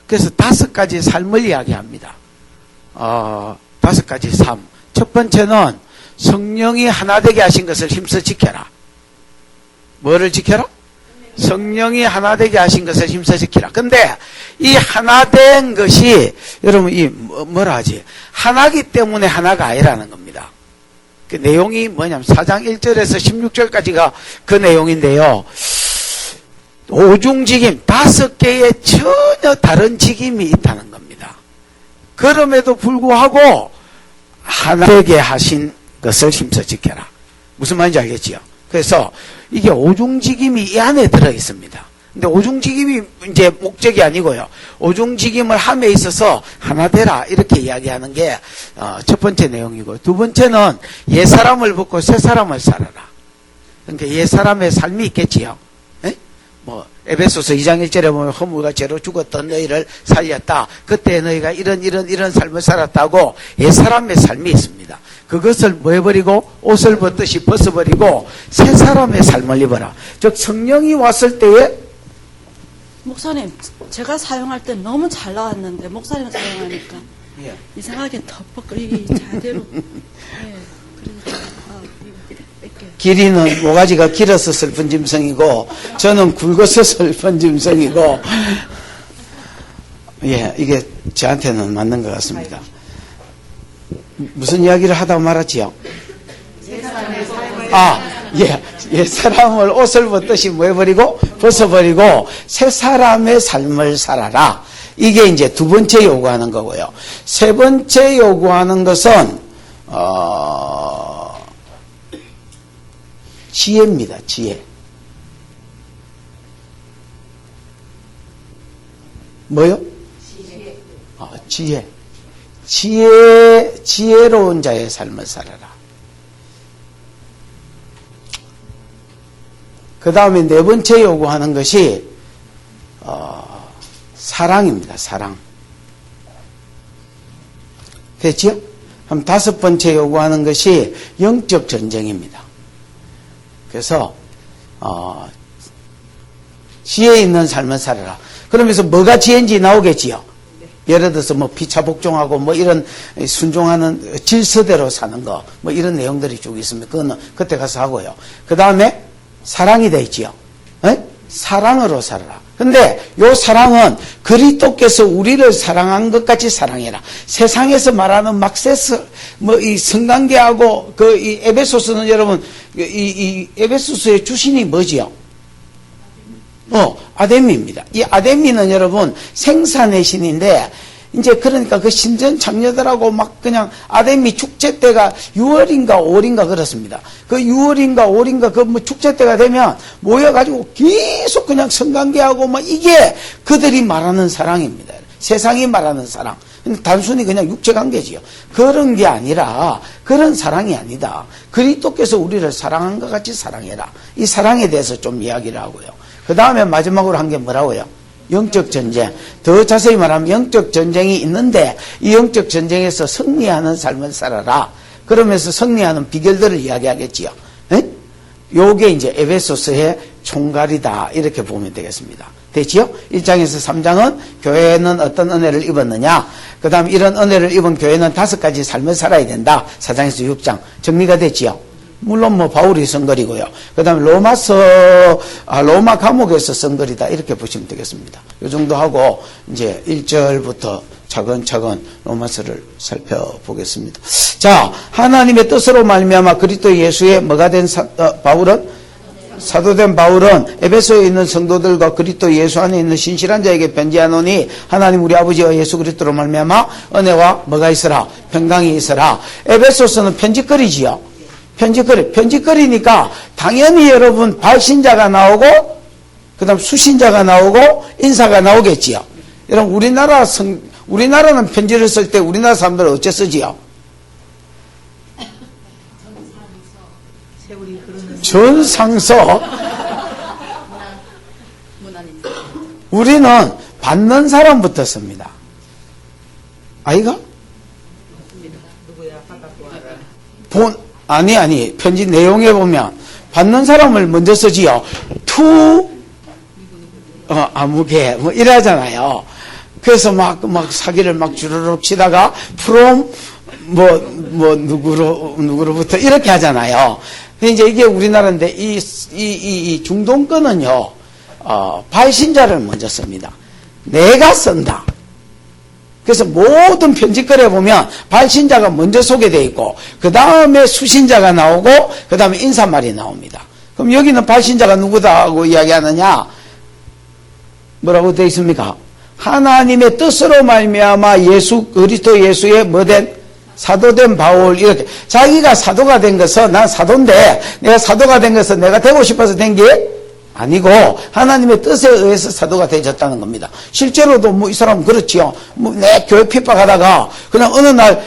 그래서 5가지 삶을 이야기합니다. 5가지 삶. 첫 번째는 성령이 하나 되게 하신 것을 힘써 지켜라. 뭐를 지켜라? 성령이 하나 되게 하신 것을 힘써 지키라. 근데 이 하나 된 것이 여러분 이 뭐라 하지? 하나기 때문에 하나가 아니라는 겁니다. 그 내용이 뭐냐면 4장 1절에서 16절까지가 그 내용인데요. 오중직임 5개의 전혀 다른 직임이 있다는 겁니다. 그럼에도 불구하고 하나 되게 하신 것을 힘써 지켜라. 무슨 말인지 알겠지요? 그래서 이게 오중직임이 이 안에 들어 있습니다. 근데 오중직임이 이제 목적이 아니고요. 오중직임을 함에 있어서 하나 되라 이렇게 이야기하는 게 첫 번째 내용이고, 두 번째는 옛사람을 벗고 새사람을 살아라. 그러니까 옛사람의 삶이 있겠지요. 뭐 에베소서 2장 1절에 보면 허물과 죄로 죽었던 너희를 살렸다. 그때 너희가 이런 삶을 살았다고 옛사람의 삶이 있습니다. 그것을 뭐 해버리고 옷을 벗듯이 벗어버리고 새 사람의 삶을 입어라. 즉 성령이 왔을 때에 목사님, 제가 사용할 때 너무 잘 나왔는데 목사님 사용하니까 예. 이상하게 덮어거리기 제대로. 예. 그래서 이렇게. 길이는 모가지가 길어서 슬픈 짐승이고 저는 굵어서 슬픈 짐승이고 예, 이게 저한테는 맞는 것 같습니다. 무슨 이야기를 하다 말았지요? 옛사람을 옷을 벗듯이 뭐 해버리고 벗어버리고 새 사람의 삶을 살아라. 이게 이제 두 번째 요구하는 거고요. 세 번째 요구하는 것은 지혜입니다. 지혜. 뭐요? 지혜. 지혜로운 자의 삶을 살아라. 그 다음에 네 번째 요구하는 것이 사랑입니다. 사랑. 됐죠? 그럼 다섯 번째 요구하는 것이 영적 전쟁입니다. 그래서 지혜 있는 삶을 살아라. 그러면서 뭐가 지혜인지 나오겠지요. 예를 들어서 뭐 피차 복종하고 뭐 이런 순종하는 질서대로 사는 거 뭐 이런 내용들이 쭉 있습니다. 그거는 그때 가서 하고요. 그 다음에 사랑이 돼 있지요. 사랑으로 살아라. 근데 요 사랑은 그리스도께서 우리를 사랑한 것 같이 사랑해라. 세상에서 말하는 막세스 뭐 이 성관계하고 그 이 에베소서는 여러분 이 에베소서의 주신이 뭐지요? 아데미입니다. 이 아데미는 여러분 생산의 신인데, 이제 그러니까 그 신전 장녀들하고 막 그냥 아데미 축제 때가 6월인가 5월인가 그렇습니다. 그 6월인가 5월인가 그 뭐 축제 때가 되면 모여가지고 계속 그냥 성관계하고 뭐 이게 그들이 말하는 사랑입니다. 세상이 말하는 사랑. 근데 단순히 그냥 육체 관계지요. 그런 게 아니라, 그런 사랑이 아니다. 그리스도께서 우리를 사랑한 것 같이 사랑해라. 이 사랑에 대해서 좀 이야기를 하고요. 그 다음에 마지막으로 한 게 뭐라고요? 영적 전쟁. 더 자세히 말하면 영적 전쟁이 있는데 이 영적 전쟁에서 승리하는 삶을 살아라. 그러면서 승리하는 비결들을 이야기하겠지요. 요게 이제 에베소서의 총괄이다. 이렇게 보면 되겠습니다. 됐지요? 1장에서 3장은 교회는 어떤 은혜를 입었느냐. 그 다음 이런 은혜를 입은 교회는 5가지 삶을 살아야 된다. 4장에서 6장. 정리가 됐지요? 물론 뭐 바울이 쓴 글이고요. 그 다음에 로마 감옥에서 쓴 글이다. 이렇게 보시면 되겠습니다. 이 정도 하고 이제 1절부터 차근차근 로마서를 살펴보겠습니다. 자, 하나님의 뜻으로 말미암아 그리스도 예수의 뭐가 된 바울은? 사도된 바울은 에베소에 있는 성도들과 그리스도 예수 안에 있는 신실한 자에게 편지하노니 하나님 우리 아버지와 예수 그리스도로 말미암아 은혜와 뭐가 있어라? 평강이 있어라. 에베소서는 편지글이지요. 편지글이니까 당연히 여러분 발신자가 나오고 그 다음 수신자가 나오고 인사가 나오겠지요. 여러분 우리나라는 편지를 쓸 때 우리나라 사람들은 어째 쓰지요? 전상서. 우리는 받는 사람부터 씁니다. 아이가? 아니 편지 내용에 보면 받는 사람을 먼저 쓰지요. 투 아무개 뭐 이러잖아요. 그래서 막 사기를 막 주르륵 치다가 누구로부터 이렇게 하잖아요. 근데 이제 이게 우리나라인데 이 중동권은요, 발신자를 먼저 씁니다. 내가 쓴다. 그래서 모든 편집글에 보면 발신자가 먼저 소개되어 있고 그 다음에 수신자가 나오고 그 다음에 인사말이 나옵니다. 그럼 여기는 발신자가 누구다고 이야기하느냐? 뭐라고 되어 있습니까? 하나님의 뜻으로 말미암아 그리스도 예수의 뭐된 사도된 바울, 이렇게 자기가 사도가 된 것은 난 사도인데 내가 사도가 된 것은 내가 되고 싶어서 된 게 아니고 하나님의 뜻에 의해서 사도가 되어졌다는 겁니다. 실제로도 뭐 이 사람은 그렇지요. 내 교회 핍박하다가 그냥 어느 날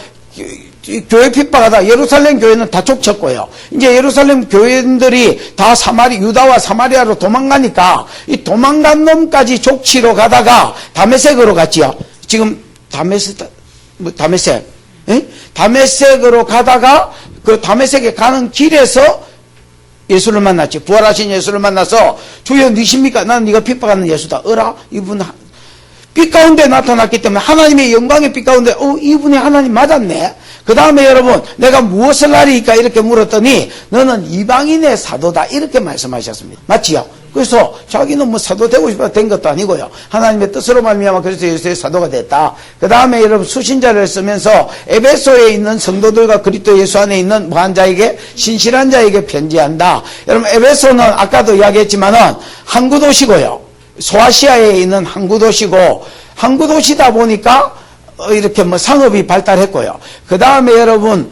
교회 핍박하다 예루살렘 교회는 다 족쳤고요. 이제 예루살렘 교인들이 다 유다와 사마리아로 도망가니까 이 도망간 놈까지 족치러 가다가 다메섹으로 갔지요. 지금 다메섹으로 가다가 그 다메섹에 가는 길에서 예수를 만났지. 부활하신 예수를 만나서 주여 니십니까? 나는 네가 핍박하는 예수다. 어라? 이분 빛 가운데 나타났기 때문에 하나님의 영광의 빛 가운데 이분이 하나님 맞았네. 그 다음에 여러분 내가 무엇을 하리까 이렇게 물었더니 너는 이방인의 사도다 이렇게 말씀하셨습니다. 맞지요? 그래서 자기는 뭐 사도 되고 싶어서 된 것도 아니고요. 하나님의 뜻으로 말미암아 그리스도 예수의 사도가 됐다. 그 다음에 여러분 수신자를 쓰면서 에베소에 있는 성도들과 그리스도 예수 안에 있는 뭐한 자에게 신실한 자에게 편지한다. 여러분 에베소는 아까도 이야기했지만은 항구 도시고요. 소아시아에 있는 항구 도시고 항구 도시다 보니까 이렇게 뭐 상업이 발달했고요. 그 다음에 여러분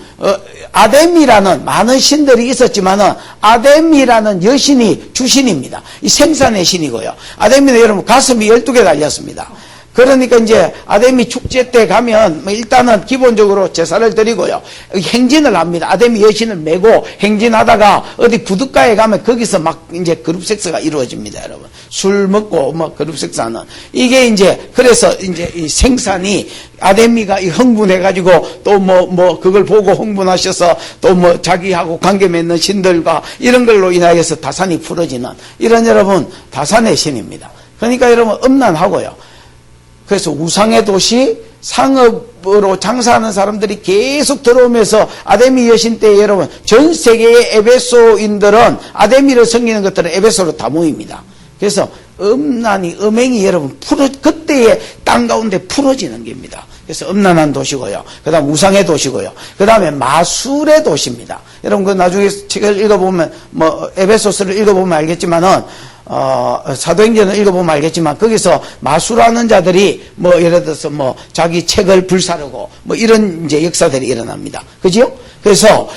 아뎀이라는 많은 신들이 있었지만은 아뎀이라는 여신이 주신입니다. 이 생산의 신이고요. 아뎀이는 여러분 가슴이 12개 달렸습니다. 그러니까 이제 아데미 축제 때 가면 뭐 일단은 기본적으로 제사를 드리고요. 행진을 합니다. 아데미 여신을 메고 행진하다가 어디 부둣가에 가면 거기서 막 이제 그룹 섹스가 이루어집니다, 여러분. 술 먹고 뭐 그룹 섹스하는. 이게 이제 그래서 이제 이 생산이 아데미가 흥분해가지고 또 그걸 보고 흥분하셔서 또 뭐 자기하고 관계 맺는 신들과 이런 걸로 인하여서 다산이 풀어지는 이런 여러분 다산의 신입니다. 그러니까 여러분 음란하고요. 그래서 우상의 도시 상업으로 장사하는 사람들이 계속 들어오면서 아데미 여신 때 여러분 전 세계의 에베소인들은 아데미를 섬기는 것들은 에베소로 다 모입니다. 그래서 음행이 여러분 그때의 땅 가운데 풀어지는 겁니다. 그래서 음란한 도시고요. 그 다음 우상의 도시고요. 그 다음에 마술의 도시입니다. 여러분 그 나중에 책을 읽어보면 뭐 에베소서를 읽어보면 알겠지만은 사도행전을 읽어보면 알겠지만 거기서 마술하는 자들이 뭐 예를 들어서 뭐 자기 책을 불사르고 뭐 이런 이제 역사들이 일어납니다. 그지요? 그래서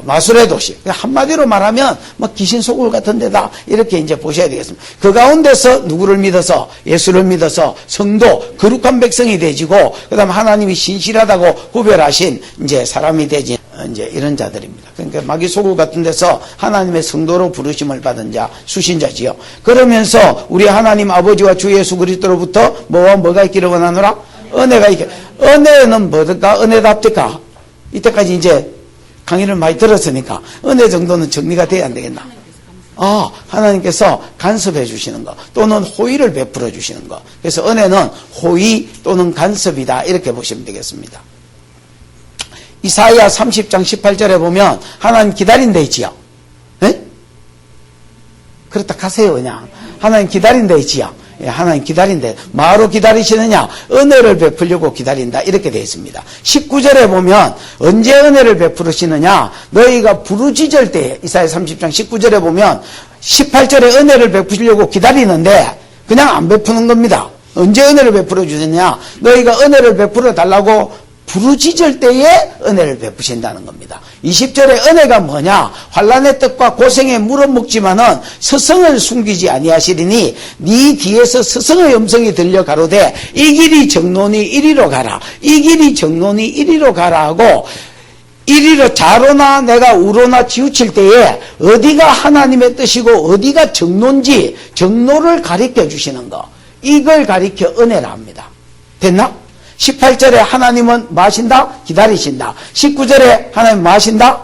마술의 도시 한마디로 말하면 뭐 귀신 속을 같은 데다 이렇게 이제 보셔야 되겠습니다. 그 가운데서 누구를 믿어서 예수를 믿어서 성도 거룩한 백성이 되지고 그다음 하나님이 신실하다고 구별하신 이제 사람이 되지 이제 이런 자들입니다. 그러니까 마귀 소굴 같은 데서 하나님의 성도로 부르심을 받은 자 수신자지요. 그러면서 우리 하나님 아버지와 주 예수 그리스도로부터 뭐가 있기를 원하노라? 은혜가 있게. 은혜는 뭐든가? 은혜답니까? 이때까지 이제 강의를 많이 들었으니까 은혜 정도는 정리가 돼야 안 되겠나? 하나님께서 간섭해 주시는 거 또는 호의를 베풀어 주시는 거. 그래서 은혜는 호의 또는 간섭이다 이렇게 보시면 되겠습니다. 이사야 30장 18절에 보면 하나님 기다린다 있지요. 네? 그렇다 가세요 그냥. 하나님 기다린다 있지요. 예, 하나님 기다린다. 뭐로 기다리시느냐? 은혜를 베풀려고 기다린다 이렇게 되어 있습니다. 19절에 보면 언제 은혜를 베푸시느냐? 너희가 부르짖을 때 이사야 30장 19절에 보면 18절에 은혜를 베푸시려고 기다리는데 그냥 안 베푸는 겁니다. 언제 은혜를 베풀어 주느냐? 너희가 은혜를 베풀어 달라고 부르짖을 때에 은혜를 베푸신다는 겁니다. 20절에 은혜가 뭐냐? 환난의 뜻과 고생에 물어먹지만은 스승을 숨기지 아니하시리니 네 뒤에서 스승의 음성이 들려 가로되 이 길이 정론이 이리로 가라. 이 길이 정론이 이리로 가라 하고 이리로 좌로나 내가 우로나 치우칠 때에 어디가 하나님의 뜻이고 어디가 정론지 정로를 가르쳐 주시는 거. 이걸 가르쳐 은혜라 합니다. 됐나? 18절에 하나님은 뭐 하신다? 기다리신다. 19절에 하나님 뭐 하신다?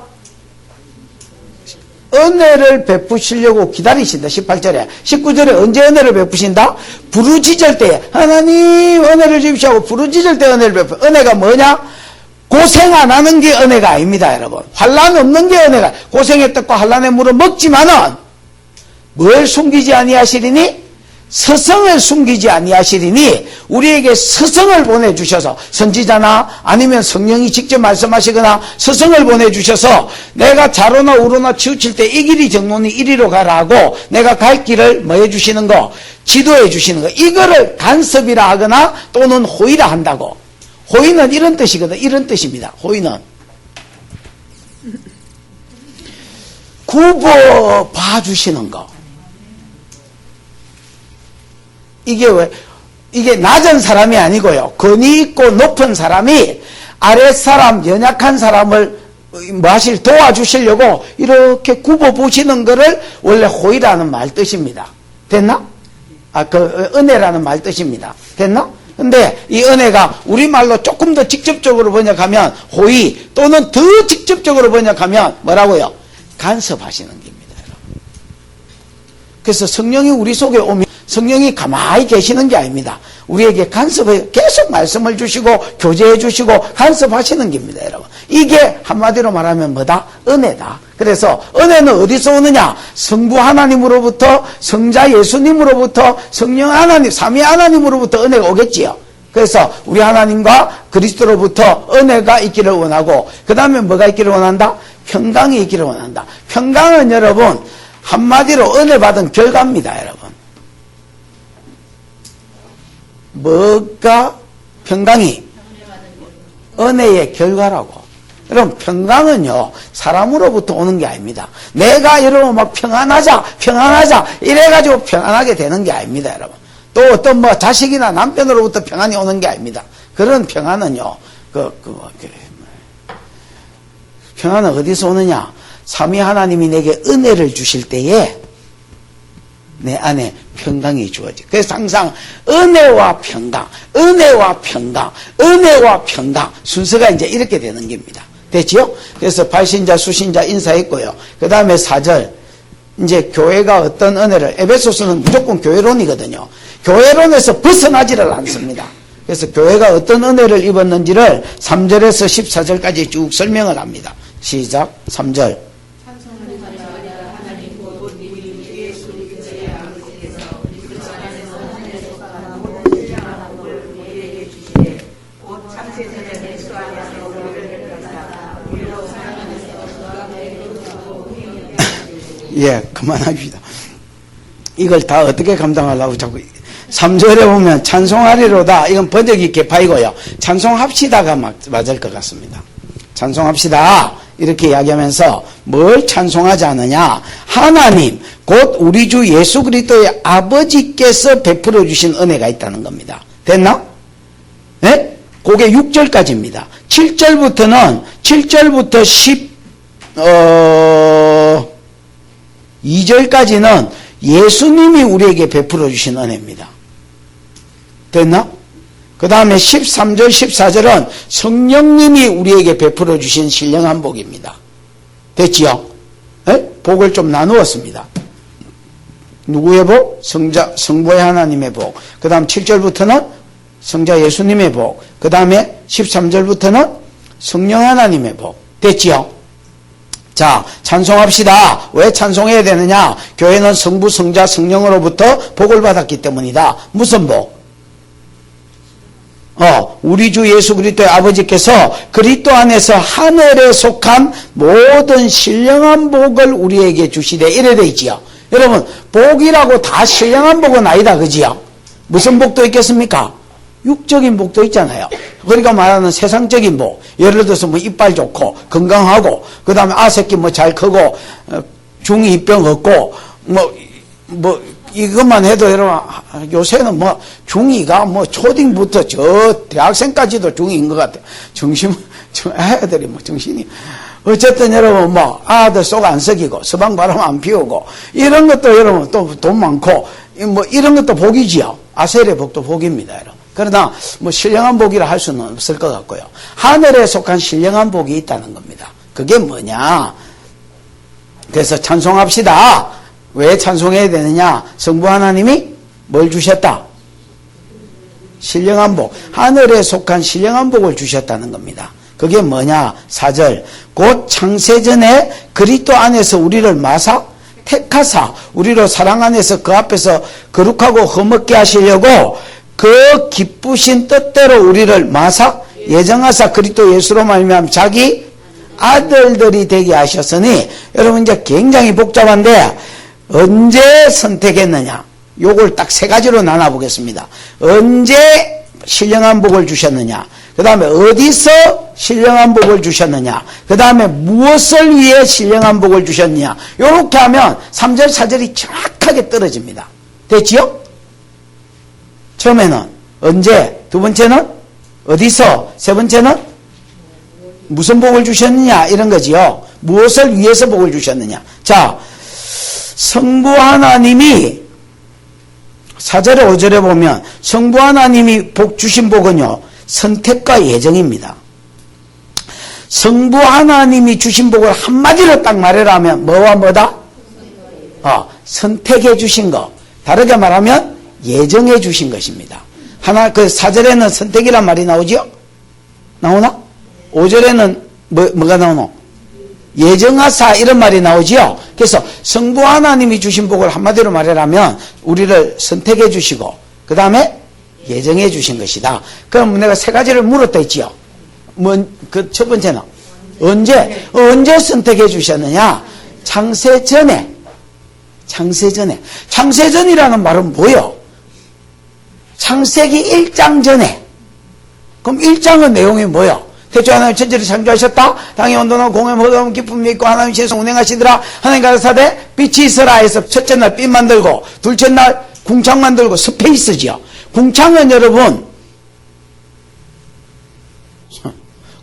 은혜를 베푸시려고 기다리신다. 18절에. 19절에 언제 은혜를 베푸신다? 부르짖을 때에 하나님 은혜를 주십시오 하고 부르짖을 때 은혜를 베푸. 은혜가 뭐냐? 고생 안 하는 게 은혜가 아닙니다, 여러분. 환난 없는 게 은혜가. 고생의 떡과 환난의 물을 먹지만은 뭘 숨기지 아니하시리니? 서성을 숨기지 아니하시리니 우리에게 서성을 보내주셔서, 선지자나 아니면 성령이 직접 말씀하시거나 서성을 보내주셔서 내가 좌로나 우로나 치우칠 때 이 길이 정론이 이리로 가라고 내가 갈 길을 뭐 해주시는 거? 지도해 주시는 거. 이거를 간섭이라 하거나 또는 호의라 한다고. 호의는 이런 뜻이거든. 이런 뜻입니다. 호의는 굽어 봐주시는 거. 이게 왜? 이게 낮은 사람이 아니고요. 권위 있고 높은 사람이 아랫사람, 연약한 사람을 뭐 하실, 도와주시려고 이렇게 굽어 보시는 거를 원래 호의라는 말 뜻입니다. 됐나? 은혜라는 말 뜻입니다. 됐나? 근데 이 은혜가 우리말로 조금 더 직접적으로 번역하면 호의, 또는 더 직접적으로 번역하면 뭐라고요? 간섭하시는 겁니다, 여러분. 그래서 성령이 우리 속에 오면 성령이 가만히 계시는 게 아닙니다. 우리에게 간섭해 계속 말씀을 주시고 교제해 주시고 간섭하시는 겁니다, 여러분. 이게 한마디로 말하면 뭐다? 은혜다. 그래서 은혜는 어디서 오느냐? 성부 하나님으로부터, 성자 예수님으로부터, 성령 하나님, 삼위 하나님으로부터 은혜가 오겠지요. 그래서 우리 하나님과 그리스도로부터 은혜가 있기를 원하고, 그 다음에 뭐가 있기를 원한다? 평강이 있기를 원한다. 평강은 여러분 한마디로 은혜 받은 결과입니다, 여러분. 뭐가 평강이? 은혜의 결과라고. 여러분, 평강은요 사람으로부터 오는 게 아닙니다. 내가 여러분 막 평안하자 이래가지고 평안하게 되는 게 아닙니다, 여러분. 또 어떤 뭐 자식이나 남편으로부터 평안이 오는 게 아닙니다. 그런 평안은요 평안은 어디서 오느냐? 삼위 하나님이 내게 은혜를 주실 때에 내 안에 평강이 주어져. 그래서 항상 은혜와 평강, 은혜와 평강, 은혜와 평강 순서가 이제 이렇게 되는 겁니다. 됐지요? 그래서 발신자, 수신자 인사했고요. 그 다음에 4절 이제 교회가 어떤 은혜를, 에베소서는 무조건 교회론이거든요. 교회론에서 벗어나지를 않습니다. 그래서 교회가 어떤 은혜를 입었는지를 3절에서 14절까지 쭉 설명을 합니다. 시작. 3절. 예, 그만합시다. 이걸 다 어떻게 감당하려고 자꾸. 3절에 보면 찬송하리로다. 이건 번역이 개파이고요. 찬송합시다가 맞을 것 같습니다. 찬송합시다. 이렇게 이야기하면서 뭘 찬송하지 않느냐? 하나님, 곧 우리 주 예수 그리스도의 아버지께서 베풀어 주신 은혜가 있다는 겁니다. 됐나? 예? 그게 6절까지입니다. 7절부터 2절까지는 예수님이 우리에게 베풀어 주신 은혜입니다. 됐나? 그 다음에 13절, 14절은 성령님이 우리에게 베풀어 주신 신령한 복입니다. 됐지요? 에? 복을 좀 나누었습니다. 누구의 복? 성부의 하나님의 복. 그 다음 7절부터는 성자 예수님의 복. 그 다음에 13절부터는 성령 하나님의 복. 됐지요? 자, 찬송합시다. 왜 찬송해야 되느냐? 교회는 성부, 성자, 성령으로부터 복을 받았기 때문이다. 무슨 복? 우리 주 예수 그리스도의 아버지께서 그리스도 안에서 하늘에 속한 모든 신령한 복을 우리에게 주시되 이래 돼 있지요. 여러분, 복이라고 다 신령한 복은 아니다, 그지요? 무슨 복도 있겠습니까? 육적인 복도 있잖아요. 그러니까 말하는 세상적인 복. 예를 들어서 뭐 이빨 좋고 건강하고 그 다음에 아새끼 뭐 잘 크고 중2병 없고 뭐 이것만 해도 여러분 요새는 뭐 중2가 뭐 초딩부터 저 대학생까지도 중2인 것 같아요. 애들이 뭐 정신이 어쨌든 여러분 뭐 아들 속 안 썩이고 서방 바람 안 피우고 이런 것도 여러분 또 돈 많고 뭐 이런 것도 복이지요. 아셀의 복도 복입니다, 여러분. 그러나 뭐 신령한 복이라 할 수는 없을 것 같고요. 하늘에 속한 신령한 복이 있다는 겁니다. 그게 뭐냐? 그래서 찬송합시다. 왜 찬송해야 되느냐? 성부 하나님이 뭘 주셨다? 신령한 복, 하늘에 속한 신령한 복을 주셨다는 겁니다. 그게 뭐냐? 4절, 곧 창세전에 그리스도 안에서 우리를 마사 택하사 우리로 사랑 안에서 그 앞에서 거룩하고 흠없게 하시려고 그 기쁘신 뜻대로 우리를 마사 예정하사 그리스도 예수로 말미암아 자기 아들들이 되게 하셨으니, 여러분 이제 굉장히 복잡한데 언제 선택했느냐? 요걸 딱 3가지로 나눠 보겠습니다. 언제 신령한 복을 주셨느냐? 그 다음에 어디서 신령한 복을 주셨느냐? 그 다음에 무엇을 위해 신령한 복을 주셨느냐? 요렇게 하면 3절 4절이 정확하게 떨어집니다. 됐지요? 처음에는 언제, 두 번째는 어디서, 세 번째는 무슨 복을 주셨느냐 이런 거지요. 무엇을 위해서 복을 주셨느냐? 자, 성부 하나님이 4절에 5절에 보면 성부 하나님이 복 주신 복은요, 선택과 예정입니다. 성부 하나님이 주신 복을 한마디로 딱 말하라면 뭐와 뭐다? 선택해 주신 거. 다르게 말하면 예정해 주신 것입니다. 하나, 그 4절에는 선택이란 말이 나오죠? 나오나? 5절에는 뭐가 나오노? 예정하사 이런 말이 나오지요. 그래서 성부 하나님이 주신 복을 한마디로 말하라면 우리를 선택해 주시고 그 다음에 예정해 주신 것이다. 그럼 내가 3가지를 물었다 했지요. 그 첫 번째는 언제 선택해 주셨느냐? 창세전에. 창세전이라는 말은 뭐요? 창세기 1장 전에. 그럼 1장의 내용이 뭐요? 태초 하나님 천지를 창조하셨다. 땅에 온도나 공에 허가하면 기쁨이 있고 하나님 세상 운행하시더라. 하나님 가라사대 빛이 있으라 해서 첫째 날 빛 만들고 둘째 날 궁창 만들고 스페이스지요. 궁창은 여러분,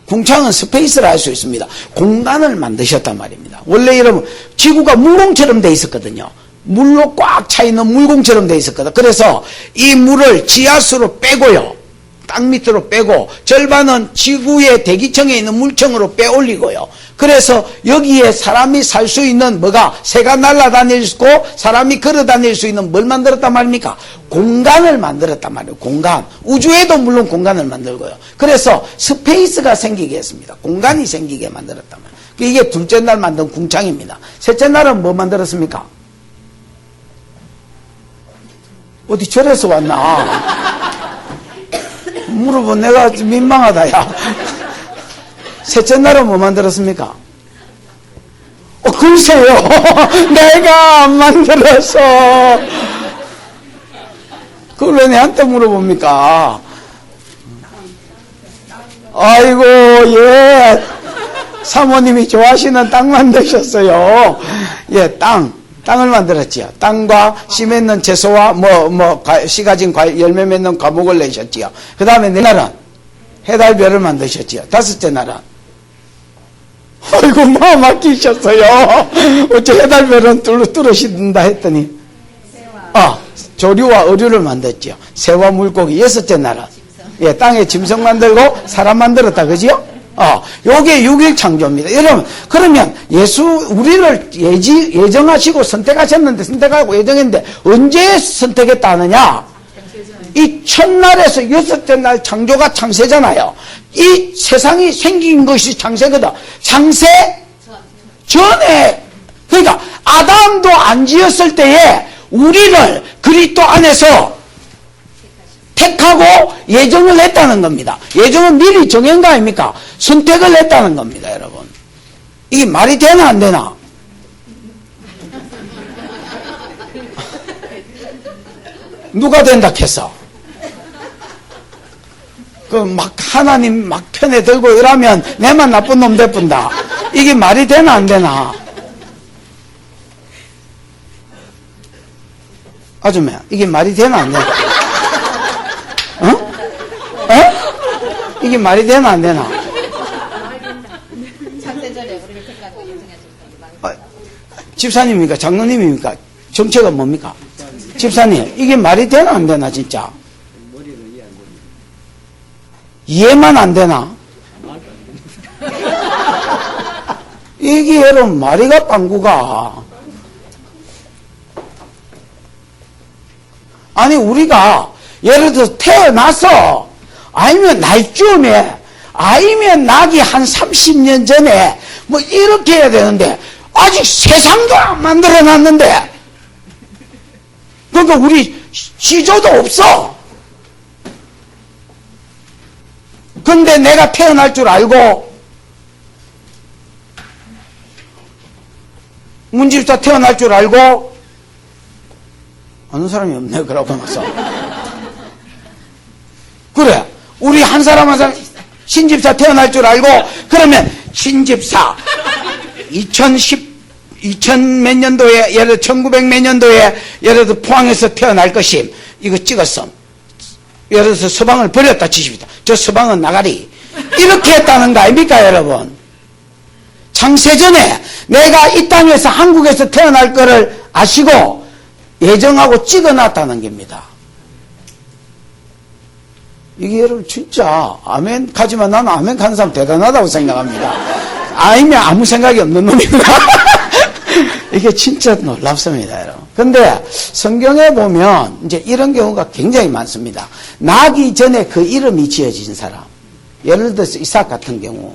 궁창은 스페이스라 할 수 있습니다. 공간을 만드셨단 말입니다. 원래 여러분 지구가 물공처럼 돼 있었거든요. 물로 꽉 차 있는 물공처럼 돼 있었거든. 그래서 이 물을 지하수로 빼고요, 땅 밑으로 빼고 절반은 지구의 대기층에 있는 물층으로 빼올리고요. 그래서 여기에 사람이 살 수 있는 뭐가 새가 날아다닐 수 있고 사람이 걸어 다닐 수 있는 뭘 만들었단 말입니까? 공간을 만들었단 말이에요. 공간. 우주에도 물론 공간을 만들고요. 그래서 스페이스가 생기게 했습니다. 공간이 생기게 만들었단 말이에요. 이게 둘째 날 만든 궁창입니다. 셋째 날은 뭐 만들었습니까? 어디 절에서 왔나? 물어본 내가 민망하다, 야. 셋째 날은 뭐 만들었습니까? 글쎄요. 내가 안 만들어서. 그걸 왜 내한테 물어봅니까? 아이고, 예. 사모님이 좋아하시는 땅 만드셨어요. 예, 땅을 만들었지요. 땅과 씨 맺는 채소와 씨 가진 열매 맺는 과목을 내셨지요. 그 다음에 네 날은 해달별을 만드셨지요. 5째 날은 아이고 마 맡기셨어요. 어째 해달별은 뚫으신다 했더니 조류와 어류를 만들었지요. 새와 물고기. 6째 날은 땅에 짐승 만들고 사람 만들었다, 그지요? 요게 6일 창조입니다. 여러분, 그러면 우리를 예정하시고 선택하셨는데, 선택하고 예정했는데, 언제 선택했다 하느냐? 이 첫날에서 6째 날 창조가 창세잖아요. 이 세상이 생긴 것이 창세거든. 창세 전에, 그러니까 아담도 안 지었을 때에 우리를 그리스도 안에서 택하고 예정을 했다는 겁니다. 예정은 미리 정한 거 아닙니까? 선택을 했다는 겁니다, 여러분. 이게 말이 되나 안 되나? 누가 된다 했어? 하나님 막 편에 들고 이러면 내만 나쁜 놈 돼뿐다. 이게 말이 되나 안 되나? 아줌마, 이게 말이 되나 안 되나? 이게 말이 되나 안 되나? 집사님입니까? 장로님입니까? 정체가 뭡니까? 집사님, 이게 말이 되나 안 되나 진짜? 이해만 안 되나? 이게 여러분 말이가 빵구가. 아니 우리가 예를 들어서 태어나서 아니면 날쯤에 아니면 나기 한 30년 전에 뭐 이렇게 해야 되는데 아직 세상도 안 만들어 놨는데 그러니까 우리 시조도 없어. 근데 내가 태어날 줄 알고 문집사 태어날 줄 알고 아는 사람이 없네. 그러고 나서 그래 우리 한 사람 한 사람 신집사 태어날 줄 알고 그러면 신집사 2000 몇 년도에 예를 들어 1900 몇 년도에 예를 들어 포항에서 태어날 것임 이거 찍었어. 예를 들어서 서방을 버렸다 치십니다. 저 서방은 나가리 이렇게 했다는 거 아닙니까 여러분? 창세전에 내가 이 땅에서 한국에서 태어날 거를 아시고 예정하고 찍어놨다는 겁니다. 이게 여러분 진짜 아멘 가지만 나는 아멘 가는 사람 대단하다고 생각합니다. 아니면 아무 생각이 없는 놈이구나. 이게 진짜 놀랍습니다 여러분. 근데 성경에 보면 이제 이런 경우가 굉장히 많습니다. 나기 전에 그 이름이 지어진 사람, 예를 들어서 이삭 같은 경우,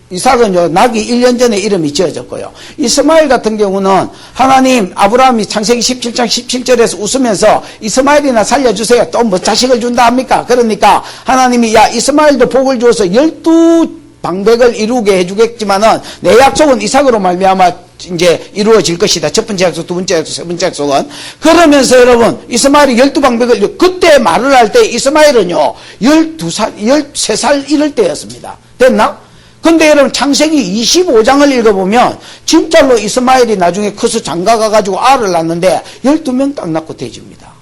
이삭은 나기 1년 전에 이름이 지어졌고요. 이스마엘 같은 경우는 하나님 아브라함이 창세기 17장 17절에서 웃으면서 이스마엘이나 살려주세요. 또 뭐 자식을 준다 합니까? 그러니까 하나님이 야 이스마엘도 복을 주어서 12방백을 이루게 해주겠지만은 내 약속은 이삭으로 말미암아 이제 이루어질 것이다. 첫 번째 약속, 두 번째 약속, 세 번째 약속은. 그러면서 여러분 이스마엘이 12방백을 그때 말을 할 때 이스마엘은요 12살 13살 이럴 때였습니다. 됐나? 근데 여러분 창세기 25장을 읽어보면 진짜로 이스마엘이 나중에 커서 장가가 가지고 알을 낳는데 12명 딱 낳고 돼집니다.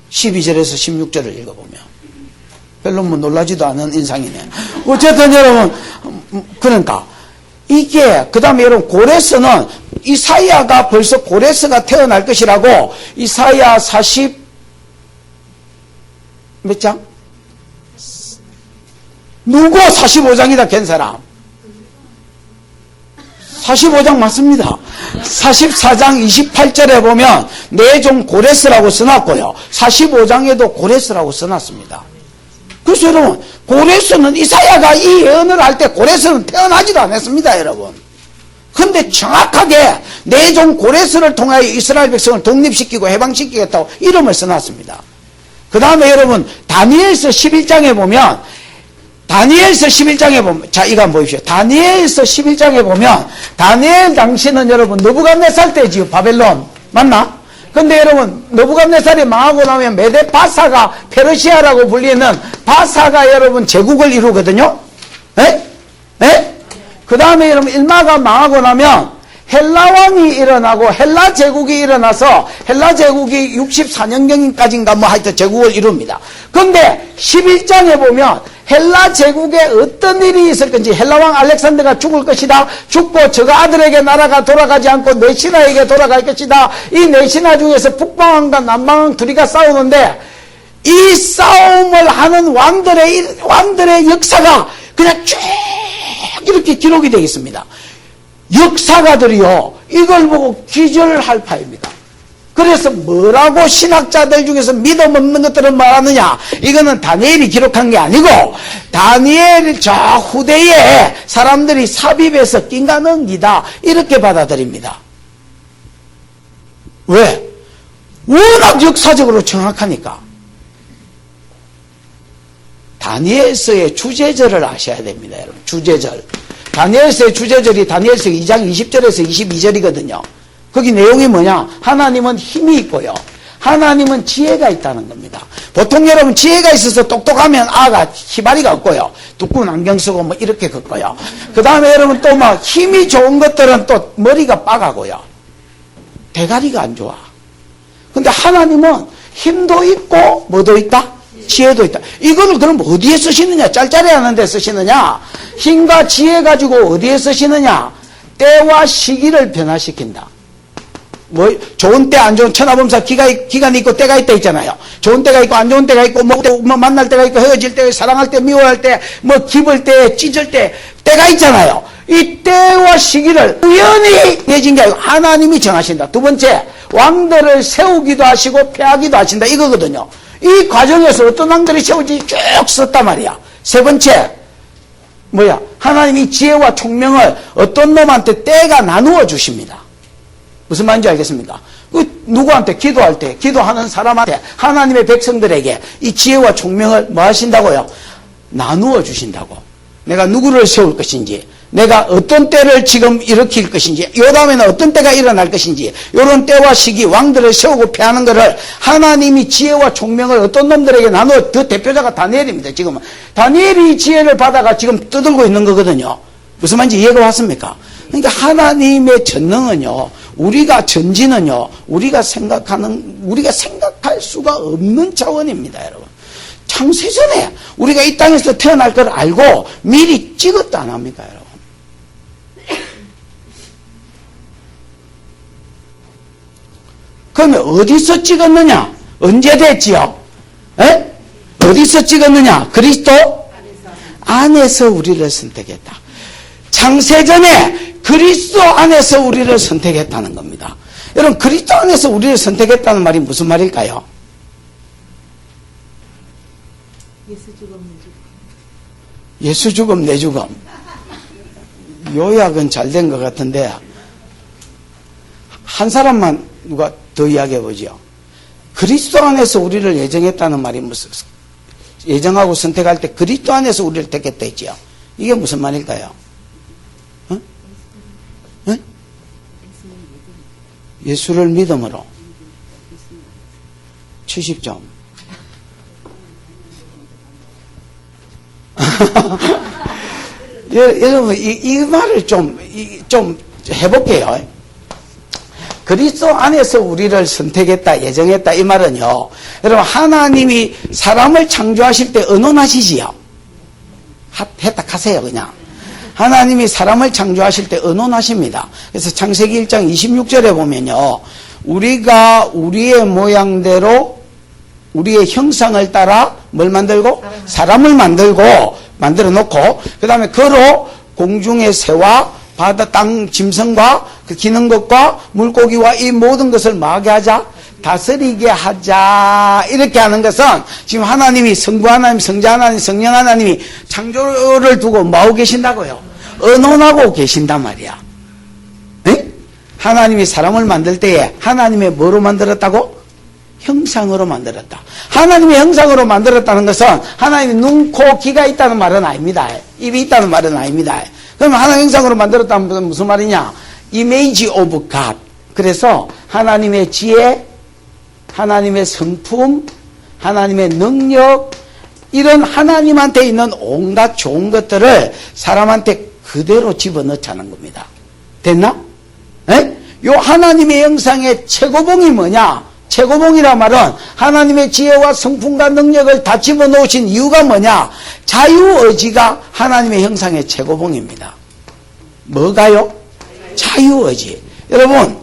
12절에서 16절을 읽어보면 별로 뭐 놀라지도 않은 인상이네. 어쨌든 여러분 그러니까 이게 그 다음에 여러분 고레스는 이사야가 벌써 고레스가 태어날 것이라고 이사야 40 몇 장? 누구 45장이다 깬 사람? 45장 맞습니다. 44장 28절에 보면 내 종 고레스라고 써놨고요. 45장에도 고레스라고 써놨습니다. 그래서 여러분 고레스는 이사야가 이 예언을 할 때 고레스는 태어나지도 않았습니다 여러분. 근데 정확하게 내 종 고레스를 통하여 이스라엘 백성을 독립시키고 해방시키겠다고 이름을 써놨습니다. 그 다음에 여러분 다니엘서 11장에 보면 자 이거 한번 보십시오. 다니엘서 11장에 보면 다니엘 당시는 여러분 느부갓네살 때지요. 바벨론 맞나? 근데 여러분 느부갓네살이 망하고 나면 메데 바사가 페르시아라고 불리는 바사가 여러분 제국을 이루거든요. 에? 그 다음에 여러분 일마가 망하고 나면 헬라 왕이 일어나고 헬라 제국이 일어나서 헬라 제국이 64년경까지인가 뭐 하여튼 제국을 이룹니다. 근데 11장에 보면 헬라 제국에 어떤 일이 있을 건지 헬라 왕 알렉산더가 죽을 것이다. 죽고 저가 아들에게 나라가 돌아가지 않고 네 신하에게 돌아갈 것이다. 이 네 신하 중에서 북방왕과 남방왕 둘이가 싸우는데 이 싸움을 하는 왕들의 역사가 그냥 쭉 이렇게 기록이 되어 있습니다. 역사가들이요 이걸 보고 기절할 파입니다. 그래서 뭐라고 신학자들 중에서 믿음 없는 것들은 말하느냐, 이거는 다니엘이 기록한 게 아니고 다니엘 저 후대에 사람들이 삽입해서 낀가 넘기다 이렇게 받아들입니다. 왜? 워낙 역사적으로 정확하니까. 다니엘서의 주제절을 아셔야 됩니다 여러분. 주제절. 다니엘서의 주제절이 다니엘서 2장 20절에서 22절이거든요. 거기 내용이 뭐냐? 하나님은 힘이 있고요. 하나님은 지혜가 있다는 겁니다. 보통 여러분 지혜가 있어서 똑똑하면 아가 희발이가 없고요. 두꺼운 안경 쓰고 뭐 이렇게 걷고요. 그 다음에 여러분 또 막 힘이 좋은 것들은 또 머리가 빠가고요. 대가리가 안 좋아. 근데 하나님은 힘도 있고 뭐도 있다? 지혜도 있다. 이거를 그럼 어디에 쓰시느냐? 짤짤이 하는 데 쓰시느냐? 힘과 지혜 가지고 어디에 쓰시느냐? 때와 시기를 변화시킨다. 뭐 좋은 때 안 좋은 천하범사 기간이 있고 때가 있다 있잖아요. 좋은 때가 있고 안 좋은 때가 있고 뭐 만날 때가 있고 헤어질 때 사랑할 때 미워할 때 뭐 기쁠 때 찢을 때 때가 있잖아요. 이 때와 시기를 우연히 내진 게 아니고 하나님이 정하신다. 두 번째, 왕들을 세우기도 하시고 폐하기도 하신다 이거거든요. 이 과정에서 어떤 왕들이 세우지 쭉 썼단 말이야. 세 번째, 뭐야? 하나님이 지혜와 총명을 어떤 놈한테 때가 나누어 주십니다. 무슨 말인지 알겠습니까? 누구한테 기도할 때, 기도하는 사람한테, 하나님의 백성들에게 이 지혜와 총명을 뭐 하신다고요? 나누어 주신다고. 내가 누구를 세울 것인지, 내가 어떤 때를 지금 일으킬 것인지, 요 다음에는 어떤 때가 일어날 것인지, 요런 때와 시기, 왕들을 세우고 패하는 것을 하나님이 지혜와 총명을 어떤 놈들에게 나누어, 그 대표자가 다니엘입니다, 지금은. 다니엘이 지혜를 받아가 지금 떠들고 있는 거거든요. 무슨 말인지 이해가 왔습니까? 그러니까 하나님의 전능은요, 우리가 전지는요, 우리가 생각할 수가 없는 차원입니다, 여러분. 창세전에 우리가 이 땅에서 태어날 걸 알고 미리 찍었다 안 합니까, 여러분? 그러면 어디서 찍었느냐? 언제 됐지요? 에? 어디서 찍었느냐? 그리스도 안에서 우리를 선택했다. 창세전에 그리스도 안에서 우리를 선택했다는 겁니다. 여러분, 그리스도 안에서 우리를 선택했다는 말이 무슨 말일까요? 예수 죽음 내 죽음. 요약은 잘 된 것 같은데 한 사람만 누가 더 이야기해 보죠. 그리스도 안에서 우리를 예정했다는 말이 무슨, 예정하고 선택할 때 그리스도 안에서 우리를 택했다 했지요. 이게 무슨 말일까요? 어? 어? 예수를 믿음으로 70점. 여러분, 이 말을 좀 해볼게요. 그리스도 안에서 우리를 선택했다, 예정했다, 이 말은요, 여러분, 하나님이 사람을 창조하실 때 언론하시지요? 했다 하세요, 그냥. 하나님이 사람을 창조하실 때 언론하십니다. 그래서 창세기 1장 26절에 보면요, 우리가 우리의 모양대로 우리의 형상을 따라 뭘 만들고? 사람을 만들어 놓고, 그 다음에 그로 공중의 새와 바다 땅 짐승과 그 기는 것과 물고기와 이 모든 것을 뭐하게 하자? 다스리게 하자. 이렇게 하는 것은 지금 하나님이 성부 하나님, 성자 하나님, 성령 하나님이 창조를 두고 뭐하고 계신다고요? 언론하고 계신단 말이야. 에? 하나님이 사람을 만들 때에 하나님의 뭐로 만들었다고? 형상으로 만들었다. 하나님의 형상으로 만들었다는 것은 하나님이 눈, 코, 귀가 있다는 말은 아닙니다. 입이 있다는 말은 아닙니다. 그러면 하나님 형상으로 만들었다는 것은 무슨 말이냐? Image of God. 그래서 하나님의 지혜, 하나님의 성품, 하나님의 능력, 이런 하나님한테 있는 온갖 좋은 것들을 사람한테 그대로 집어넣자는 겁니다. 됐나? 에? 요 하나님의 형상의 최고봉이 뭐냐? 최고봉이라 말은 하나님의 지혜와 성품과 능력을 다 집어넣으신 이유가 뭐냐? 자유의지가 하나님의 형상의 최고봉입니다. 뭐가요? 자유의지. 여러분,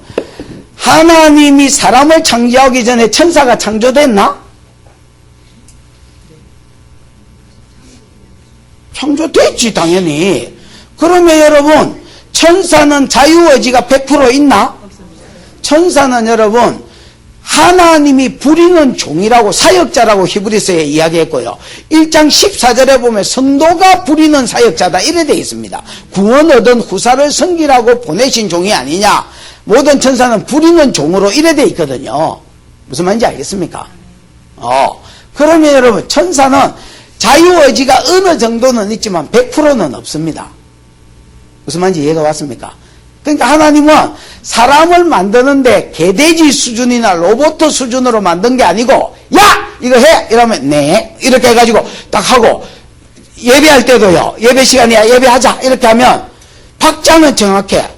하나님이 사람을 창조하기 전에 천사가 창조됐나? 창조됐지, 당연히. 그러면 여러분, 천사는 자유의지가 100% 있나? 천사는 여러분, 하나님이 부리는 종이라고, 사역자라고 히브리서에 이야기했고요. 1장 14절에 보면 성도가 부리는 사역자다 이래 되어 있습니다. 구원 얻은 후사를 섬기라고 보내신 종이 아니냐. 모든 천사는 부리는 종으로 이래 되어 있거든요. 무슨 말인지 알겠습니까? 그러면 여러분, 천사는 자유의지가 어느 정도는 있지만 100%는 없습니다. 무슨 말인지 이해가 왔습니까? 그러니까 하나님은 사람을 만드는데 개돼지 수준이나 로봇 수준으로 만든 게 아니고, 야! 이거 해! 이러면 네. 이렇게 해가지고 딱 하고, 예배할 때도요, 예배 시간이야, 예배하자. 이렇게 하면 박자는 정확해.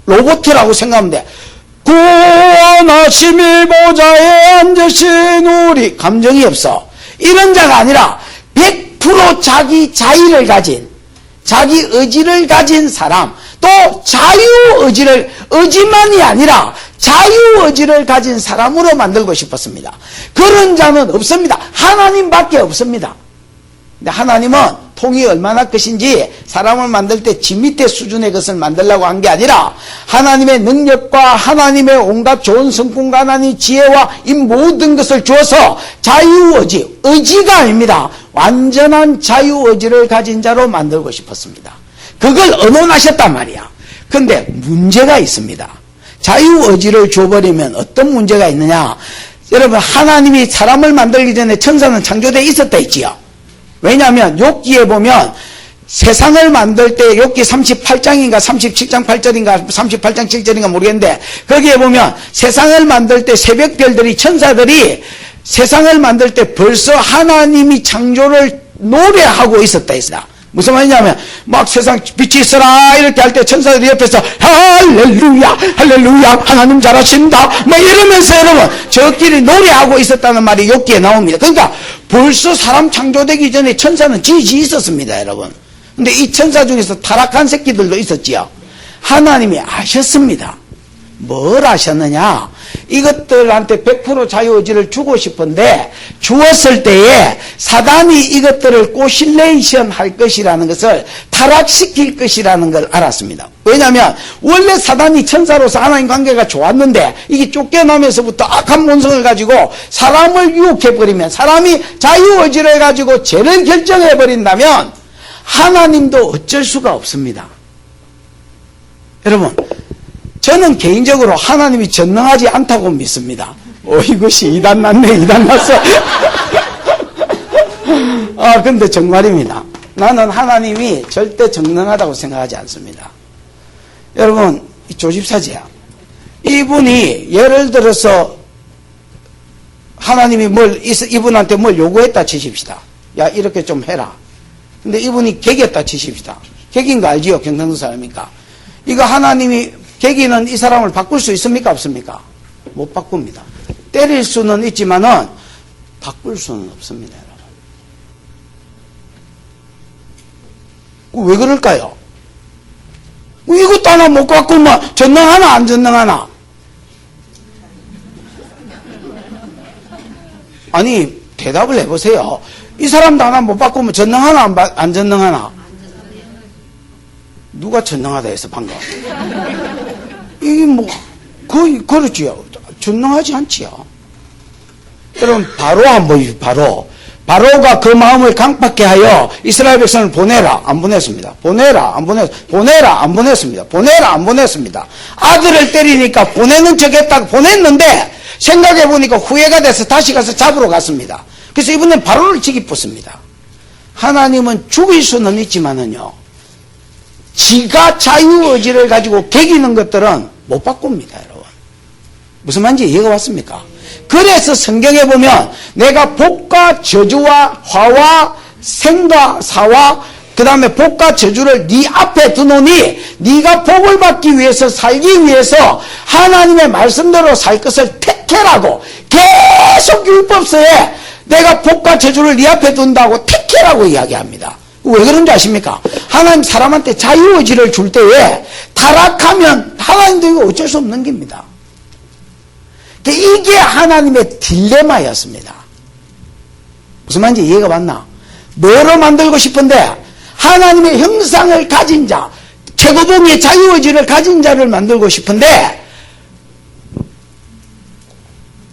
로봇이라고 생각하면 돼. 구원하심이 보좌에 앉으신 우리. 감정이 없어. 이런 자가 아니라 100% 자기 자의를 가진, 자기 의지를 가진 사람, 또 자유의지를, 의지만이 아니라 자유의지를 가진 사람으로 만들고 싶었습니다. 그런 자는 없습니다. 하나님밖에 없습니다. 근데 하나님은 통이 얼마나 크신지 사람을 만들 때 지 밑에 수준의 것을 만들려고 한 게 아니라 하나님의 능력과 하나님의 온갖 좋은 성품과 하나님의 지혜와 이 모든 것을 주어서 자유의지, 의지가 아닙니다. 완전한 자유의지를 가진 자로 만들고 싶었습니다. 그걸 언론하셨단 말이야. 근데 문제가 있습니다. 자유의지를 줘버리면 어떤 문제가 있느냐. 여러분, 하나님이 사람을 만들기 전에 천사는 창조되어 있었다 했지요. 왜냐하면 욥기에 보면 세상을 만들 때 욥기 38장인가 37장 8절인가 38장 7절인가 모르겠는데 거기에 보면 세상을 만들 때 새벽별들이 천사들이 세상을 만들 때 벌써 하나님이 창조를 노래하고 있었다 했어요. 무슨 말이냐면 막 세상 빛이 있어라 이렇게 할 때 천사들이 옆에서 할렐루야 할렐루야 하나님 잘하신다 뭐 이러면서 여러분 저끼리 노래하고 있었다는 말이 욥기에 나옵니다. 그러니까 벌써 사람 창조되기 전에 천사는 지지 있었습니다, 여러분. 근데 이 천사 중에서 타락한 새끼들도 있었지요. 하나님이 아셨습니다. 뭘 아셨느냐? 이것들한테 100% 자유의지를 주고 싶은데 주었을 때에 사단이 이것들을 꼬실레이션 할 것이라는 것을 타락시킬 것이라는 걸 알았습니다. 왜냐하면 원래 사단이 천사로서 하나님 관계가 좋았는데 이게 쫓겨나면서부터 악한 본성을 가지고 사람을 유혹해버리면 사람이 자유의지를 가지고 죄를 결정해버린다면 하나님도 어쩔 수가 없습니다. 여러분, 저는 개인적으로 하나님이 전능하지 않다고 믿습니다. 이것이 이단 났네, 이단 났어. 근데 정말입니다. 나는 하나님이 절대 전능하다고 생각하지 않습니다. 여러분, 이 조집사지야. 이분이 예를 들어서 하나님이 이분한테 뭘 요구했다 치십시다. 야, 이렇게 좀 해라. 근데 이분이 개겼다 치십시다. 개긴 거 알지요? 경상도 사람이니까. 이거 하나님이 개기는 이 사람을 바꿀 수 있습니까? 없습니까? 못 바꿉니다. 때릴 수는 있지만은 바꿀 수는 없습니다, 여러분. 왜 그럴까요? 이것도 하나 못 바꾸면 전능하나 안 전능하나? 아니, 대답을 해보세요. 이 사람도 하나 못 바꾸면 전능하나 안 전능하나? 누가 전능하다 했어 방금? 이게 뭐 거의 그렇지요. 전능하지 않지요. 여러분 바로 한번 바로가 그 마음을 강팍케 하여 이스라엘 백성을 보내라 안 보냈습니다. 보내라 안 보냈습니다. 보내라 안 보냈습니다. 아들을 때리니까 보내는 척했다고 보냈는데 생각해 보니까 후회가 돼서 다시 가서 잡으러 갔습니다. 그래서 이번엔 바로를 지기뻤습니다. 하나님은 죽일 수는 있지만은요, 지가 자유의지를 가지고 개기는 것들은 못 바꿉니다, 여러분. 무슨 말인지 이해가 왔습니까? 그래서 성경에 보면 내가 복과 저주와 화와 생과 사와 그 다음에 복과 저주를 네 앞에 두노니 네가 복을 받기 위해서 살기 위해서 하나님의 말씀대로 살 것을 택해라고 계속 율법서에 내가 복과 저주를 네 앞에 둔다고 택해라고 이야기합니다. 왜 그런지 아십니까? 하나님 사람한테 자유의지를 줄 때에 타락하면 하나님도 이거 어쩔 수 없는 겁니다. 이게 하나님의 딜레마였습니다. 무슨 말인지 이해가 왔나? 뭐로 만들고 싶은데 하나님의 형상을 가진 자, 최고봉의 자유의지를 가진 자를 만들고 싶은데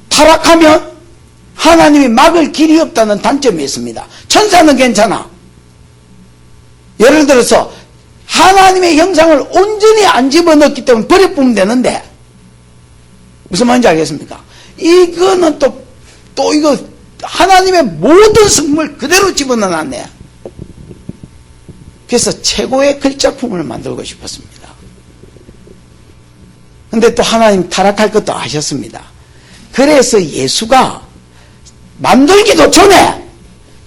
타락하면 하나님이 막을 길이 없다는 단점이 있습니다. 천사는 괜찮아. 예를 들어서 하나님의 형상을 온전히 안 집어넣기 때문에 버려보면 되는데 무슨 말인지 알겠습니까? 이거는 또 이거 하나님의 모든 성물 그대로 집어넣어놨네. 그래서 최고의 글작품을 만들고 싶었습니다. 근데 또 하나님 타락할 것도 아셨습니다. 그래서 예수가 만들기도 전에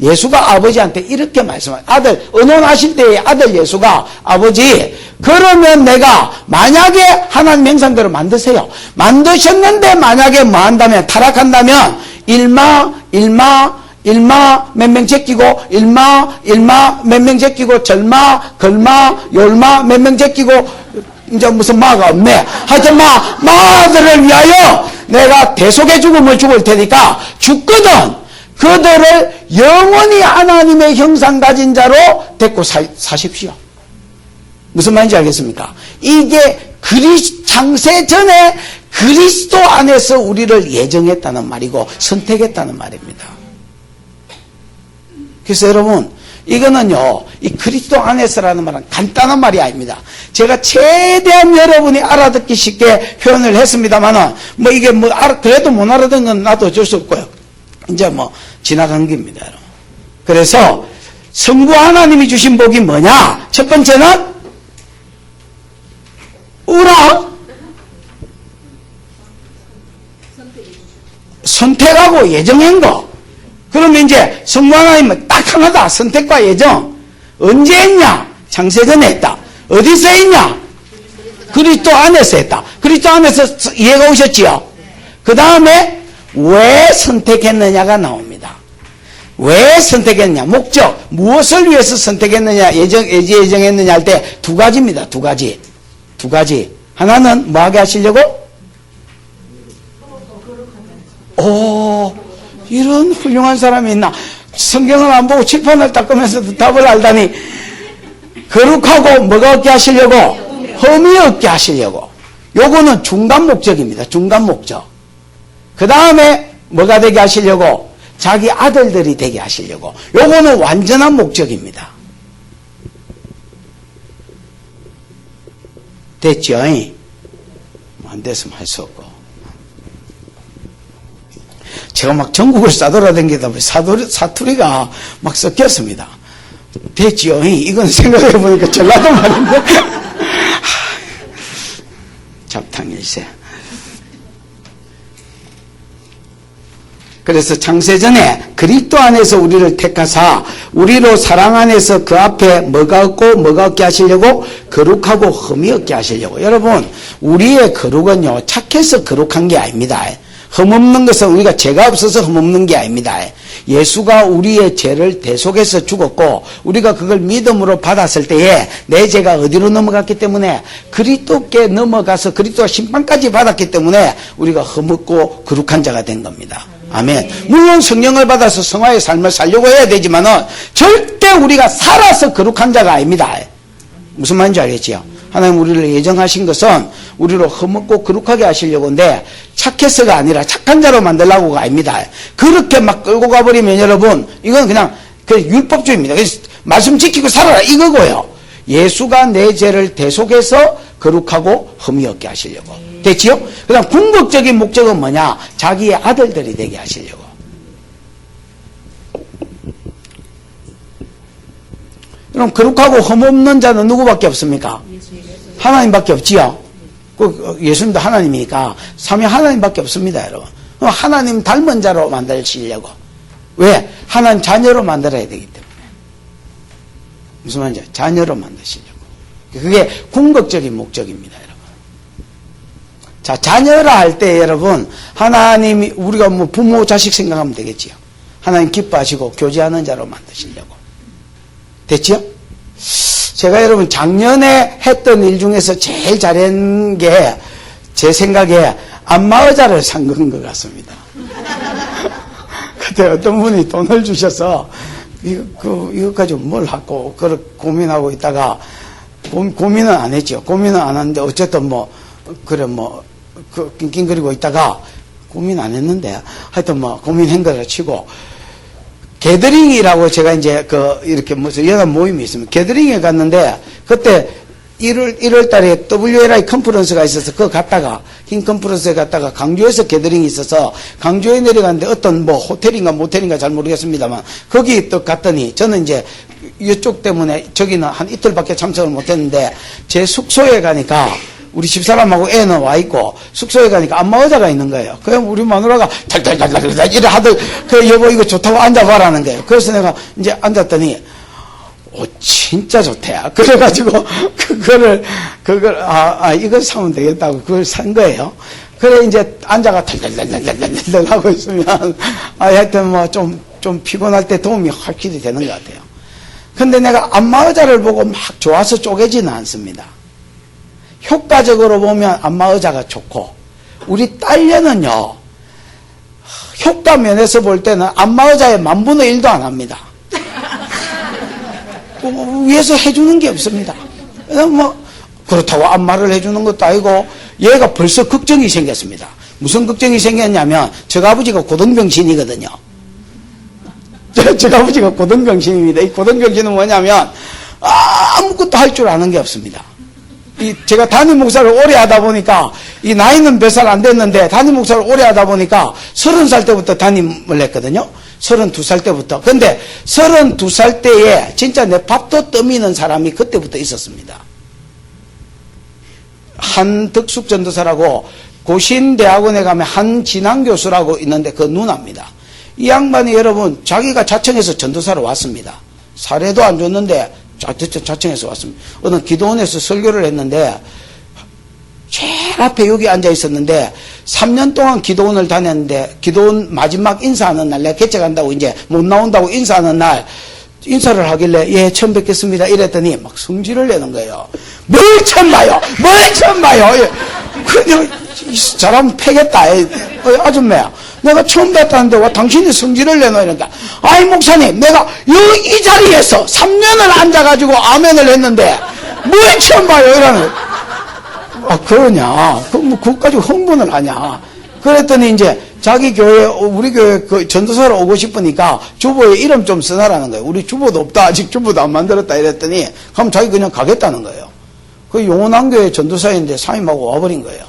예수가 아버지한테 이렇게 말씀하세요. 아들, 언혼하실 때에 아들 예수가 아버지, 그러면 내가 만약에 하나님 형상대로 만드세요. 만드셨는데 만약에 뭐 한다면, 타락한다면, 일마 몇 명 제끼고, 일마 몇 명 제끼고, 절마, 걸마, 열마 몇 명 제끼고, 이제 무슨 마가 없네. 하여튼 마들을 위하여 내가 대속의 죽음을 죽을 테니까 죽거든 그들을 영원히 하나님의 형상 가진 자로 데리고 사십시오. 무슨 말인지 알겠습니까? 이게 창세 전에 그리스도 안에서 우리를 예정했다는 말이고 선택했다는 말입니다. 그래서 여러분 이거는요, 이 그리스도 안에서라는 말은 간단한 말이 아닙니다. 제가 최대한 여러분이 알아듣기 쉽게 표현을 했습니다만은, 이게 그래도 못 알아듣는 건 나도 어쩔 수 없고요. 이제 지나간 겁니다, 여러분. 그래서, 성부 하나님이 주신 복이 뭐냐? 첫 번째는, 선택하고 예정한 거. 그러면 이제 성부 하나님은 딱 하나다. 선택과 예정. 언제 했냐? 창세전에 했다. 어디서 했냐? 그리스도 안에서 했다. 그리스도 안에서 이해가 오셨지요? 그 다음에 왜 선택했느냐가 나옵니다. 왜 선택했느냐? 목적. 무엇을 위해서 선택했느냐? 예정했느냐 할 때 두 가지입니다. 두 가지. 하나는 뭐 하게 하시려고? 이런 훌륭한 사람이 있나? 성경을 안 보고 칠판을 닦으면서도 답을 알다니. 거룩하고 뭐가 얻게 하시려고? 흠이 얻게 하시려고. 요거는 중간 목적입니다. 중간 목적. 그 다음에 뭐가 되게 하시려고? 자기 아들들이 되게 하시려고. 요거는 완전한 목적입니다. 됐죠? 안 됐으면 할 수 없고. 제가 막 전국을 싸돌아다니다 보니 사투리가 막 섞였습니다. 됐지요? 이건 생각해보니까 전라도 말인데. 잡탕일세. 그래서 창세전에 그리스도 안에서 우리를 택하사 우리로 사랑 안에서 그 앞에 뭐가 없고 뭐가 없게 하시려고? 거룩하고 흠이 없게 하시려고. 여러분 우리의 거룩은요 착해서 거룩한 게 아닙니다. 흠없는 것은 우리가 죄가 없어서 흠없는 게 아닙니다. 예수가 우리의 죄를 대속해서 죽었고 우리가 그걸 믿음으로 받았을 때에 내 죄가 어디로 넘어갔기 때문에 그리스도께 넘어가서 그리스도와 심판까지 받았기 때문에 우리가 흠없고 거룩한 자가 된 겁니다. 아멘. 물론 성령을 받아서 성화의 삶을 살려고 해야 되지만은 절대 우리가 살아서 거룩한 자가 아닙니다. 무슨 말인지 알겠지요? 하나님 우리를 예정하신 것은 우리로 흠없고 거룩하게 하시려고 하는데 착해서가 아니라 착한 자로 만들려고가 아닙니다. 그렇게 막 끌고 가버리면 여러분 이건 그냥 율법주의입니다. 그래서 말씀 지키고 살아라 이거고요. 예수가 내 죄를 대속해서 거룩하고 흠이 없게 하시려고. 됐지요? 그 다음 궁극적인 목적은 뭐냐? 자기의 아들들이 되게 하시려고. 그럼 거룩하고 흠없는 자는 누구밖에 없습니까? 하나님밖에 없지요. 예수님도 하나님이니까 삼위 하나님밖에 없습니다, 여러분. 하나님 닮은 자로 만드시려고. 왜? 하나님 자녀로 만들어야 되기 때문에. 무슨 말인지 자녀로 만드시려고. 그게 궁극적인 목적입니다, 여러분. 자, 자녀라 할 때 여러분 하나님이 우리가 부모 자식 생각하면 되겠지요. 하나님 기뻐하시고 교제하는 자로 만드시려고. 됐지요? 제가 여러분 작년에 했던 일 중에서 제일 잘한 게 제 생각에 안마의자를 산 건 것 같습니다. 그때 어떤 분이 돈을 주셔서 이거 가지고 뭘 하고 고민하고 있다가 고민은 안 했죠. 고민은 안 했는데 어쨌든 낑낑거리고 있다가 고민 안 했는데 하여튼 고민한 거를 치고 게더링이라고 제가 이제 이렇게 무슨 연합 모임이 있으면 게더링에 갔는데 그때 1월 달에 WLI 컨퍼런스가 있어서 그거 갔다가 흰 컨퍼런스에 갔다가 강주에서 게더링이 있어서 강주에 내려갔는데 어떤 호텔인가 모텔인가 잘 모르겠습니다만 거기 또 갔더니 저는 이제 이쪽 때문에 저기는 한 이틀밖에 참석을 못했는데 제 숙소에 가니까 우리 집사람하고 애는 와 있고 숙소에 가니까 안마의자가 있는 거예요. 그럼 우리 마누라가 달달달달 이래 하들 여보 이거 좋다고 앉아봐라는 거예요. 그래서 내가 이제 앉았더니 진짜 좋대요. 그래가지고 그걸 이걸 사면 되겠다고 그걸 산 거예요. 그래 이제 앉아가 달달달달달달 하고 있으면 하여튼 좀 피곤할 때 도움이 확실히 되는 것 같아요. 근데 내가 안마의자를 보고 막 좋아서 쪼개지는 않습니다. 효과적으로 보면 안마의자가 좋고, 우리 딸녀는요, 효과 면에서 볼 때는 안마의자의 10,000분의 1도 안 합니다. 위에서 해주는 게 없습니다. 뭐, 그렇다고 안마를 해주는 것도 아니고, 얘가 벌써 걱정이 생겼습니다. 무슨 걱정이 생겼냐면, 저 아버지가 고등병신이거든요. 저 아버지가 고등병신입니다. 이 고등병신은 뭐냐면, 아무것도 할 줄 아는 게 없습니다. 제가 담임 목사를 오래 하다 보니까, 이 나이는 몇 살 안 됐는데, 담임 목사를 오래 하다 보니까, 30살 때부터 담임을 했거든요. 32살 때부터. 근데 32살 때에 진짜 내 밥도 떠미는 사람이 그때부터 있었습니다. 한덕숙 전도사라고 고신대학원에 가면 한진환 교수라고 있는데 그 누나입니다. 이 양반이 여러분 자기가 자청해서 전도사로 왔습니다. 사례도 안 줬는데 자청해서 왔습니다. 어느 기도원에서 설교를 했는데 제일 앞에 여기 앉아 있었는데 3년 동안 기도원을 다녔는데 기도원 마지막 인사하는 날 내가 개척한다고 이제 못 나온다고 인사하는 날 인사를 하길래 예 처음 뵙겠습니다 이랬더니 막 성질을 내는 거예요. 뭘 처음 봐요 뭘 처음 봐요. 예. 그냥 잘하면 패겠다. 아줌마야 내가 처음 뵙다는데 와 당신이 성질을 내놔 이러니까 아이 목사님 내가 이 자리에서 3년을 앉아가지고 아멘을 했는데 뭘 처음 봐요 이러는. 아 그러냐 그럼 뭐 그것까지 흥분을 하냐. 그랬더니 이제 자기 교회 우리 교회 그 전도사로 오고 싶으니까 주보에 이름 좀 써놔라는 거예요. 우리 주보도 없다 아직 주보도 안 만들었다 이랬더니 그럼 자기 그냥 가겠다는 거예요. 그 용원안교회 전도사인데 사임하고 와버린 거예요.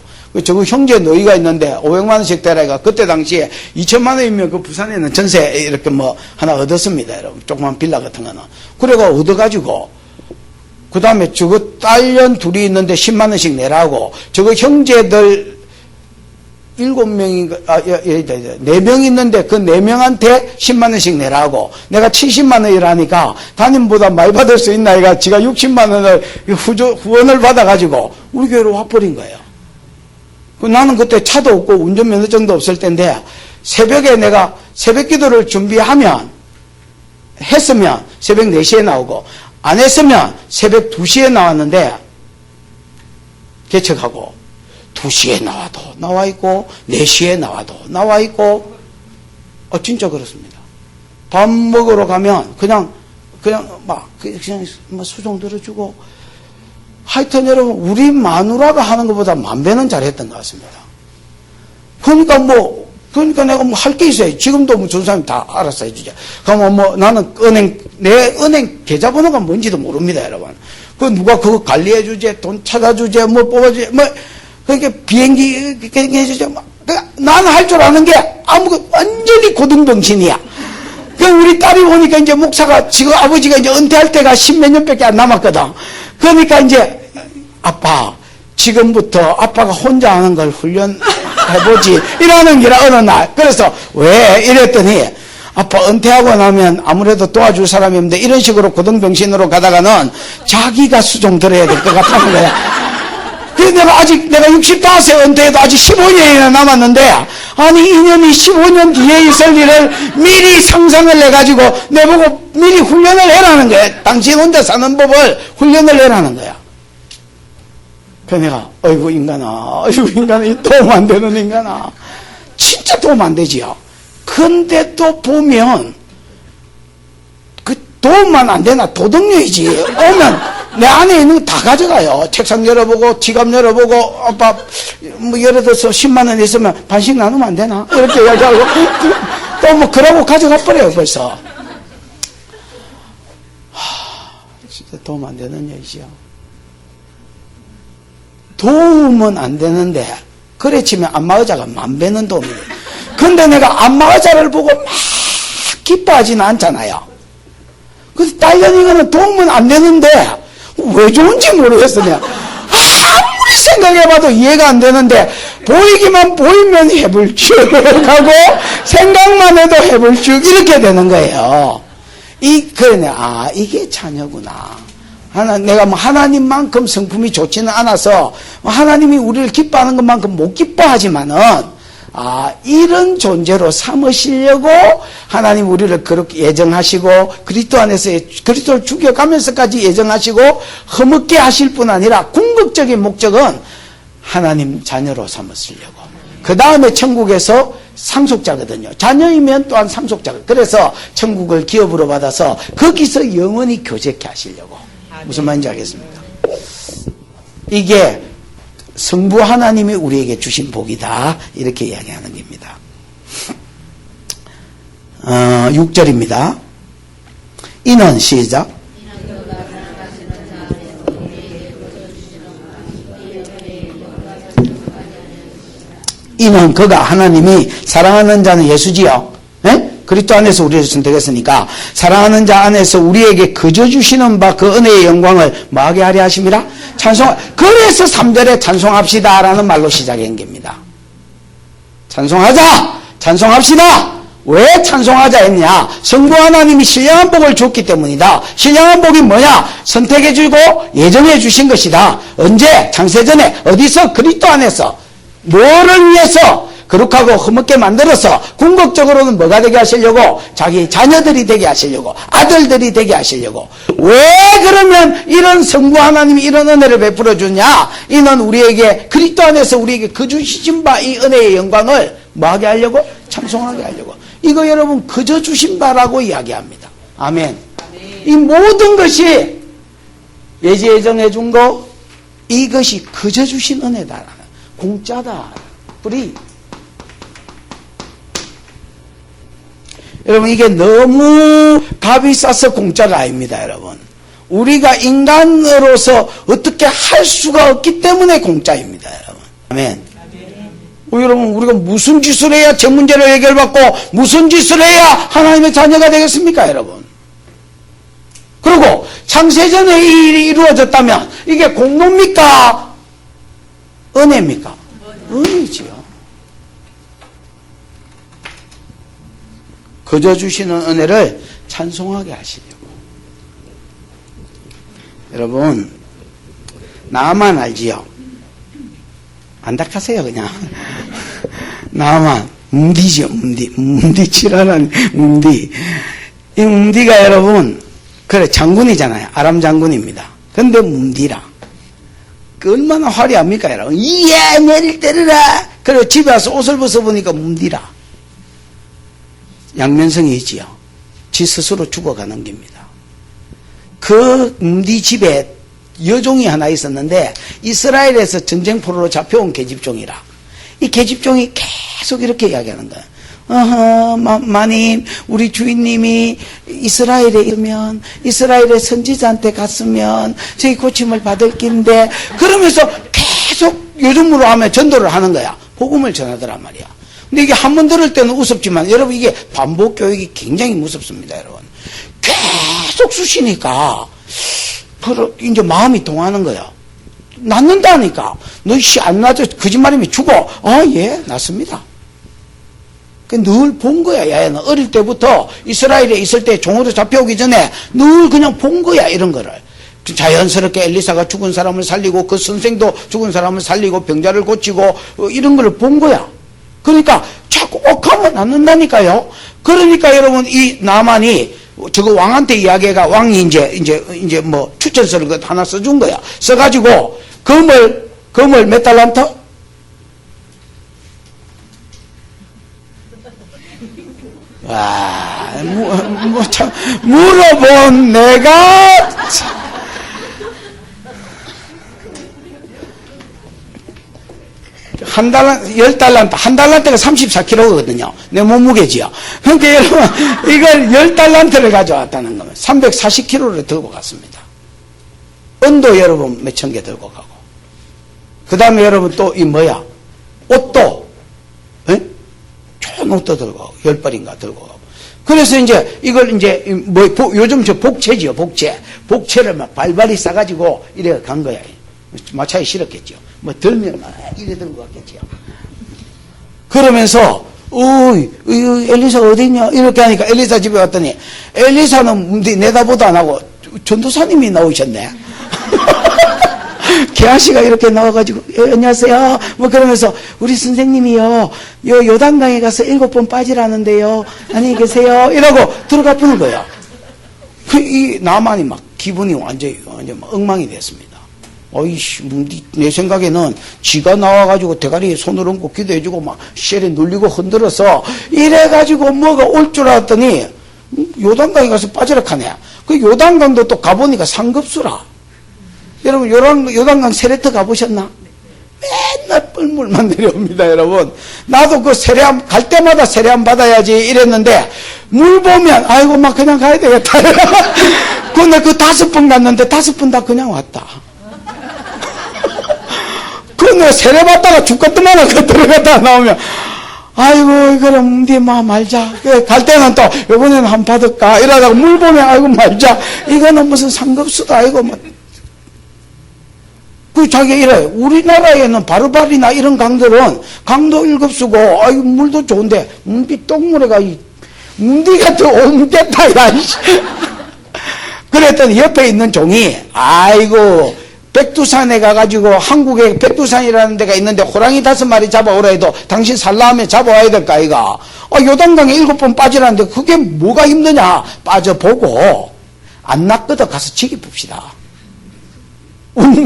저거 형제 너희가 있는데 500만 원씩 대라니까 그때 당시에 2천만 원이면 그 부산에는 전세 이렇게 뭐 하나 얻었습니다. 여러분 조그만 빌라 같은 거는. 그래가 얻어가지고 그 다음에 저거 딸년 둘이 있는데 10만 원씩 내라고 저거 형제들 7명인가, 4명 있는데 그 4명한테 10만 원씩 내라고 내가 70만 원이라니까 담임보다 많이 받을 수 있나 이가 지가 60만 원을 후원을 받아가지고 우리 교회로 와버린 거예요. 나는 그때 차도 없고 운전면허증도 없을 텐데 새벽에 내가 새벽 기도를 했으면 새벽 4시에 나오고 안 했으면 새벽 2시에 나왔는데 개척하고 2시에 나와도 나와 있고 4시에 나와도 나와 있고 진짜 그렇습니다. 밥 먹으러 가면 그냥 수종 들어주고 하여튼 여러분 우리 마누라가 하는 것보다 10,000배는 잘했던 것 같습니다. 그러니까 내가 뭐 할 게 있어요. 지금도 뭐 전사님 다 알아서 해주죠. 그러면 뭐 나는 내 은행 계좌번호가 뭔지도 모릅니다, 여러분. 그 누가 그거 관리해주지, 돈 찾아주지, 뭐 뽑아주지, 뭐 그렇게 비행기 해주지. 나는 할 줄 아는 게 완전히 고등병신이야. 그 우리 딸이 보니까 이제 목사가 지금 아버지가 이제 은퇴할 때가 10몇 년밖에 안 남았거든. 그러니까 이제 아빠 지금부터 아빠가 혼자 하는 걸 훈련해보지 이러는 기라 어느 날. 그래서 왜 이랬더니 아빠 은퇴하고 나면 아무래도 도와줄 사람이 없는데 이런 식으로 고등병신으로 가다가는 자기가 수종 들어야 될 것 같다는 거야. 그래서 내가 65세 은퇴해도 아직 15년이나 남았는데 아니 인연이 15년 뒤에 있을 일을 미리 상상을 해가지고 내보고 미리 훈련을 해라는 거야. 당신 혼자 사는 법을 훈련을 해라는 거야. 그래서 내가 어이구 인간아 도움 안 되는 인간아 진짜 도움 안 되지요. 근데 또 보면 그 도움만 안 되나 도덕료이지. 오면 내 안에 있는 거 다 가져가요. 책상 열어보고 지갑 열어보고 아빠 뭐 예를 들어서 10만 원 있으면 반씩 나누면 안 되나 이렇게 얘기하고 또 뭐 그러고 가져가 버려요 벌써. 진짜 도움 안 되는 얘기죠. 도움은 안 되는데 그래 치면 안마의자가 10,000배는 도움이 돼요. 근데 내가 안마의자를 보고 막 기뻐하지는 않잖아요. 그래서 딸년 이거는 도움은 안 되는데 왜 좋은지 모르겠어. 내가 아무리 생각해봐도 이해가 안 되는데 보이기만 보이면 해불쭉 하고 생각만 해도 해불쭉 이렇게 되는 거예요. 이게 자녀구나. 내가 뭐 하나님만큼 성품이 좋지는 않아서 하나님이 우리를 기뻐하는 것만큼 못 기뻐하지만은 이런 존재로 삼으시려고 하나님 우리를 그렇게 예정하시고 그리스도를 죽여가면서까지 예정하시고 허물게 하실 뿐 아니라 궁극적인 목적은 하나님 자녀로 삼으시려고. 그 다음에 천국에서 상속자거든요. 자녀이면 또한 상속자가. 그래서 천국을 기업으로 받아서 거기서 영원히 교제케 하시려고. 무슨 말인지 알겠습니까? 이게 성부 하나님이 우리에게 주신 복이다. 이렇게 이야기하는 겁니다. 6절입니다. 이는 시작. 이는 그가 하나님이 사랑하는 자는 예수지요. 네? 그리스도 안에서 우리를 선택했으니까 사랑하는 자 안에서 우리에게 거저 주시는 바 그 은혜의 영광을 뭐하게 하려 하심이라? 그래서 3절에 찬송합시다라는 말로 시작한 겁니다. 찬송합시다. 왜 찬송하자 했냐? 성부 하나님이 신령한 복을 줬기 때문이다. 신령한 복이 뭐냐? 선택해주고 예정해 주신 것이다. 언제? 창세전에 어디서? 그리스도 안에서. 뭐를 위해서? 거룩하고 흠없게 만들어서 궁극적으로는 뭐가 되게 하시려고? 자기 자녀들이 되게 하시려고, 아들들이 되게 하시려고. 왜 그러면 이런 성부 하나님이 이런 은혜를 베풀어 주냐? 이는 우리에게 그리스도 안에서 우리에게 거저 주신 바 이 은혜의 영광을 뭐하게 하려고? 찬송하게 하려고. 이거 여러분 거저 주신 바라고 이야기합니다. 아멘. 이 모든 것이 예정해 준 거, 이것이 거저 주신 은혜다. 공짜다. 뿌리. 여러분 이게 너무 값이 싸서 공짜가 아닙니다. 여러분 우리가 인간으로서 어떻게 할 수가 없기 때문에 공짜입니다. 여러분 아멘. 여러분 우리가 무슨 짓을 해야 제 문제를 해결받고 무슨 짓을 해야 하나님의 자녀가 되겠습니까? 여러분 그리고 창세전에 이 일이 이루어졌다면 이게 공로입니까? 은혜입니까? 은혜지요. 거저 주시는 은혜를 찬송하게 하시려고. 여러분 나만 알지요? 안닥하세요 그냥. 나만 문디죠. 문디 치라는 문디. 이 문디가 여러분 그래 장군이잖아요. 아람 장군입니다. 근데 문디라 그 얼마나 화려합니까 여러분. 이에 내릴 때리라. 그래 집에 와서 옷을 벗어보니까 문디라. 양면성이 있지요. 지 스스로 죽어가는 겁니다. 그 문디 집에 여종이 하나 있었는데 이스라엘에서 전쟁포로로 잡혀온 계집종이라. 이 계집종이 계속 이렇게 이야기하는 거예요. 마님 우리 주인님이 이스라엘에 있으면 이스라엘의 선지자한테 갔으면 저희 고침을 받을 긴데 그러면서 계속 요즘으로 하면 전도를 하는 거야. 복음을 전하더란 말이야. 근데 이게 한 번 들을 때는 우습지만 여러분 이게 반복 교육이 굉장히 무섭습니다. 여러분 계속 쑤시니까 이제 마음이 동하는 거야. 낫는다니까. 너 안 낫아 거짓말이면 죽어. 예 낫습니다. 늘 본 거야. 야야는 어릴 때부터 이스라엘에 있을 때 종으로 잡혀오기 전에 늘 그냥 본 거야. 이런 거를 자연스럽게 엘리사가 죽은 사람을 살리고 그 선생도 죽은 사람을 살리고 병자를 고치고 이런 걸 본 거야. 그러니까 자꾸 하면 낫는다니까요. 그러니까 여러분 이 나만이 저거 왕한테 이야기가 왕이 이제 뭐 추천서를 하나 써준 거야. 써가지고 금을 몇 달란트? 와, 참 물어본 내가 참. 한 달란트가 34kg거든요. 내 몸무게지요. 그러니까 여러분, 이걸 10달란트를 가져왔다는 거면 340kg를 들고 갔습니다. 은도 여러분 몇천 개 들고 가고. 그 다음에 여러분 또 이 뭐야? 옷도, 좋은 옷도 들고 가고, 10벌인가 들고 가고. 그래서 이제 이걸 이제 요즘 저 복채지요, 복채. 복채를 막 발발이 싸가지고 이래 간 거야. 마차에 실었겠죠. 뭐 들면 막 이래 들고 갔겠죠. 그러면서 엘리사가 어디 있냐 이렇게 하니까 엘리사 집에 왔더니 엘리사는 내다보도 안 하고 전도사님이 나오셨네. 개아씨가 이렇게 나와가지고, 안녕하세요. 뭐 그러면서, 우리 선생님이요, 요단강에 가서 7번 빠지라는데요. 안녕히 계세요. 이러고 들어가 보는 거야. 이 나만이 막 기분이 완전 막 엉망이 됐습니다. 어이씨, 내 생각에는 지가 나와가지고 대가리에 손을 얹고 기도해주고 막 쉘에 눌리고 흔들어서 이래가지고 뭐가 올 줄 알았더니 요단강에 가서 빠지라 하네. 그 요단강도 또 가보니까 상급수라. 여러분 요단강 세례터 가보셨나? 맨날 뻘물만 내려옵니다, 여러분. 나도 그 세례함 갈 때마다 세례함 받아야지 이랬는데 물 보면 아이고 막 그냥 가야 되겠다. 근데 그 5번 갔는데 5번 다 그냥 왔다. 근데 세례 받다가 죽겠더만 그 들어갔다 나오면 아이고 그럼 네 말자. 갈 때는 또 이번에는 한 받을까 이러다가 물 보면 아이고 말자. 이거는 무슨 상급수다 아이고 뭐. 그 자기 이래 우리나라에는 바르바리나 이런 강들은 강도 1급수고 아이고 물도 좋은데 문디 똥물에가 문디가 더 옮겼다 야. 그랬더니 옆에 있는 종이 아이고 백두산에 가가지고 한국에 백두산이라는 데가 있는데 호랑이 5마리 잡아오라 해도 당신 살라 하면 잡아와야 될까 아이가. 요단강에 7번 빠지라는데 그게 뭐가 힘드냐. 빠져보고 안 낚거든 가서 지기 봅시다.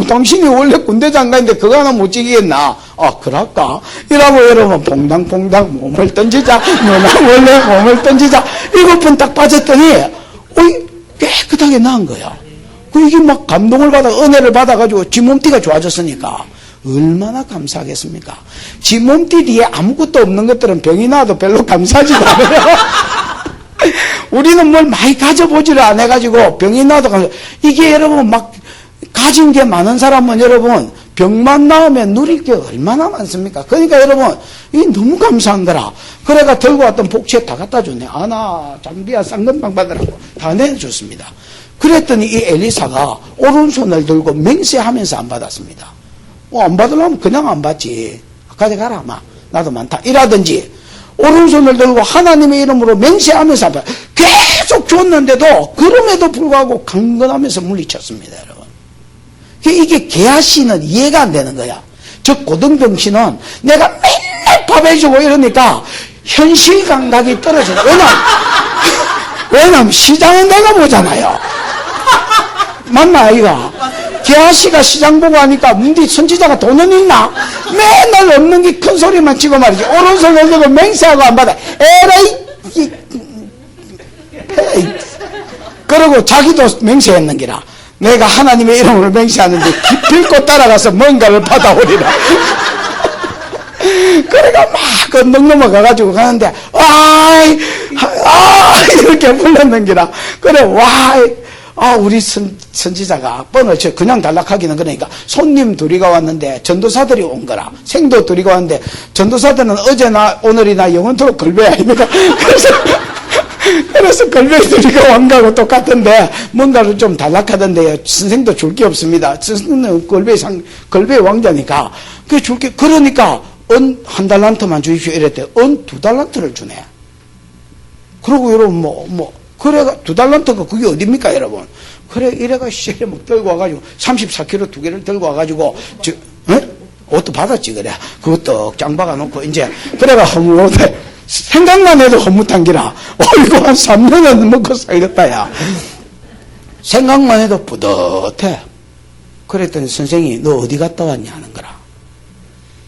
당신이 원래 군대 장관인데 그거 하나 못 지기겠나. 그럴까. 이라고 여러분 퐁당퐁당 몸을 던지자. 너나 원래 몸을 던지자. 7번 딱 빠졌더니 깨끗하게 나은 거야. 이게 막 감동을 받아, 은혜를 받아가지고 지 몸띠가 좋아졌으니까 얼마나 감사하겠습니까? 지 몸띠 뒤에 아무것도 없는 것들은 병이 나도 별로 감사하지도 않아요. 우리는 뭘 많이 가져보지를 안 해가지고 병이 나도 이게 여러분 막 가진 게 많은 사람은 여러분 병만 나오면 누릴 게 얼마나 많습니까? 그러니까 여러분 이게 너무 감사한 거라. 그래가 들고 왔던 복채 다 갖다 줬네. 아나 장비야 쌍금방 받으라고 다 내줬습니다. 그랬더니 이 엘리사가 오른손을 들고 맹세하면서 안 받았습니다. 안 받으려면 그냥 안 받지. 가져가라 마 나도 많다 이라든지 오른손을 들고 하나님의 이름으로 맹세하면서 안 받아. 계속 줬는데도 그럼에도 불구하고 강건하면서 물리쳤습니다. 여러분 이게 게하시는 이해가 안 되는 거야. 저 고등병신은 내가 맨날 밥 해주고 이러니까 현실 감각이 떨어져요. 왜냐면 시장은 내가 보잖아요. 맞나 아이가? 게하시가 시장 보고 하니까 문디 선지자가 돈은 있나? 맨날 없는 게 큰 소리만 치고 말이지. 오른손을 들고 맹세하고 안 받아. 에라이 그러고 자기도 맹세했는 기라. 내가 하나님의 이름으로 맹세하는데 기필코 따라가서 뭔가를 받아오리라. 그래가 막 넘넘어 가가지고 가는데 이렇게 불렀는 기라. 그래 우리 선지자가 뻔을 쳐 그냥 단락하기는 그러니까 손님 둘이가 왔는데 전도사들이 온 거라. 생도 둘이가 왔는데 전도사들은 어제나 오늘이나 영원토록 걸배 아닙니까? 그래서 걸배 둘이가 온 거하고 똑같은데 뭔가를 좀 단락하던데요. 선생도 줄 게 없습니다. 선생님은 걸배 왕자니까 그 줄 게 그러니까 한 달란트만 주십시오 이랬대. 2달란트를 주네. 그러고 여러분 그래가 2달란트가 그게 어딥니까 여러분. 그래 이래가 시에 막 들고 와가지고 34kg 2개를 들고 와가지고 옷도 받았지 그래. 그것도 짱 박아놓고 이제 그래가 허무하대. 생각만 해도 허무한 기라. 이거 한 3년은 먹고 살겠다 야. 생각만 해도 뿌듯해. 그랬더니 선생이 너 어디 갔다 왔냐 하는 거라.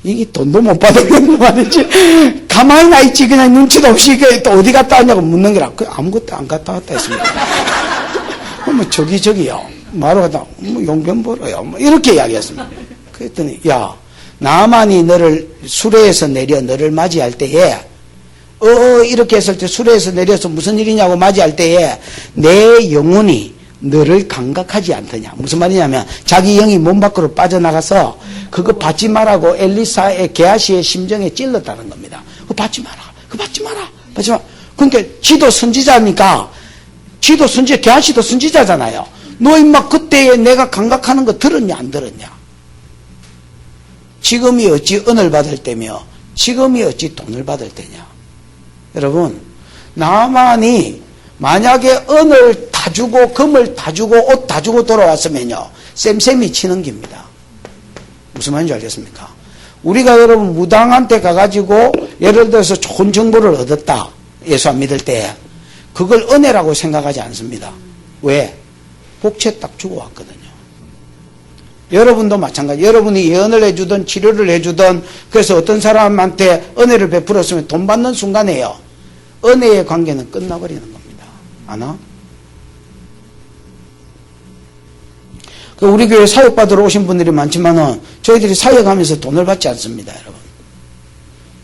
이게 돈도 못 받았는데 말이지. 가만히 나 있지 그냥 눈치도 없이 또 어디 갔다 왔냐고 묻는 거라. 아무것도 안 갔다 왔다 했습니다. 저기요. 말로 갔다 용변 벌어요. 이렇게 이야기했습니다. 그랬더니 야 나만이 너를 수레에서 내려 너를 맞이할 때에 이렇게 했을 때 수레에서 내려서 무슨 일이냐고 맞이할 때에 내 영혼이 너를 감각하지 않더냐. 무슨 말이냐면 자기 영이 몸 밖으로 빠져나가서 그거 받지 마라고 엘리사의 게하시의 심정에 찔렀다는 겁니다. 그거 받지 마라. 그러니까 지도 선지자니까 게하시도 선지자잖아요. 너 임마 그때에 내가 감각하는 거 들었냐 안 들었냐. 지금이 어찌 은을 받을 때며 지금이 어찌 돈을 받을 때냐. 여러분 나만이 만약에 은을 다 주고 금을 다 주고 옷 다 주고 돌아왔으면요 쌤쌤이 치는 겁니다. 무슨 말인지 알겠습니까? 우리가 여러분 무당한테 가가지고 예를 들어서 좋은 정보를 얻었다. 예수 안 믿을 때. 그걸 은혜라고 생각하지 않습니다. 왜? 복채 딱 주고 왔거든요. 여러분도 마찬가지. 여러분이 예언을 해주든 치료를 해주든 그래서 어떤 사람한테 은혜를 베풀었으면 돈 받는 순간에요. 은혜의 관계는 끝나버리는 겁니다. 아나? 우리 교회 사역받으러 오신 분들이 많지만은 저희들이 사역하면서 돈을 받지 않습니다, 여러분.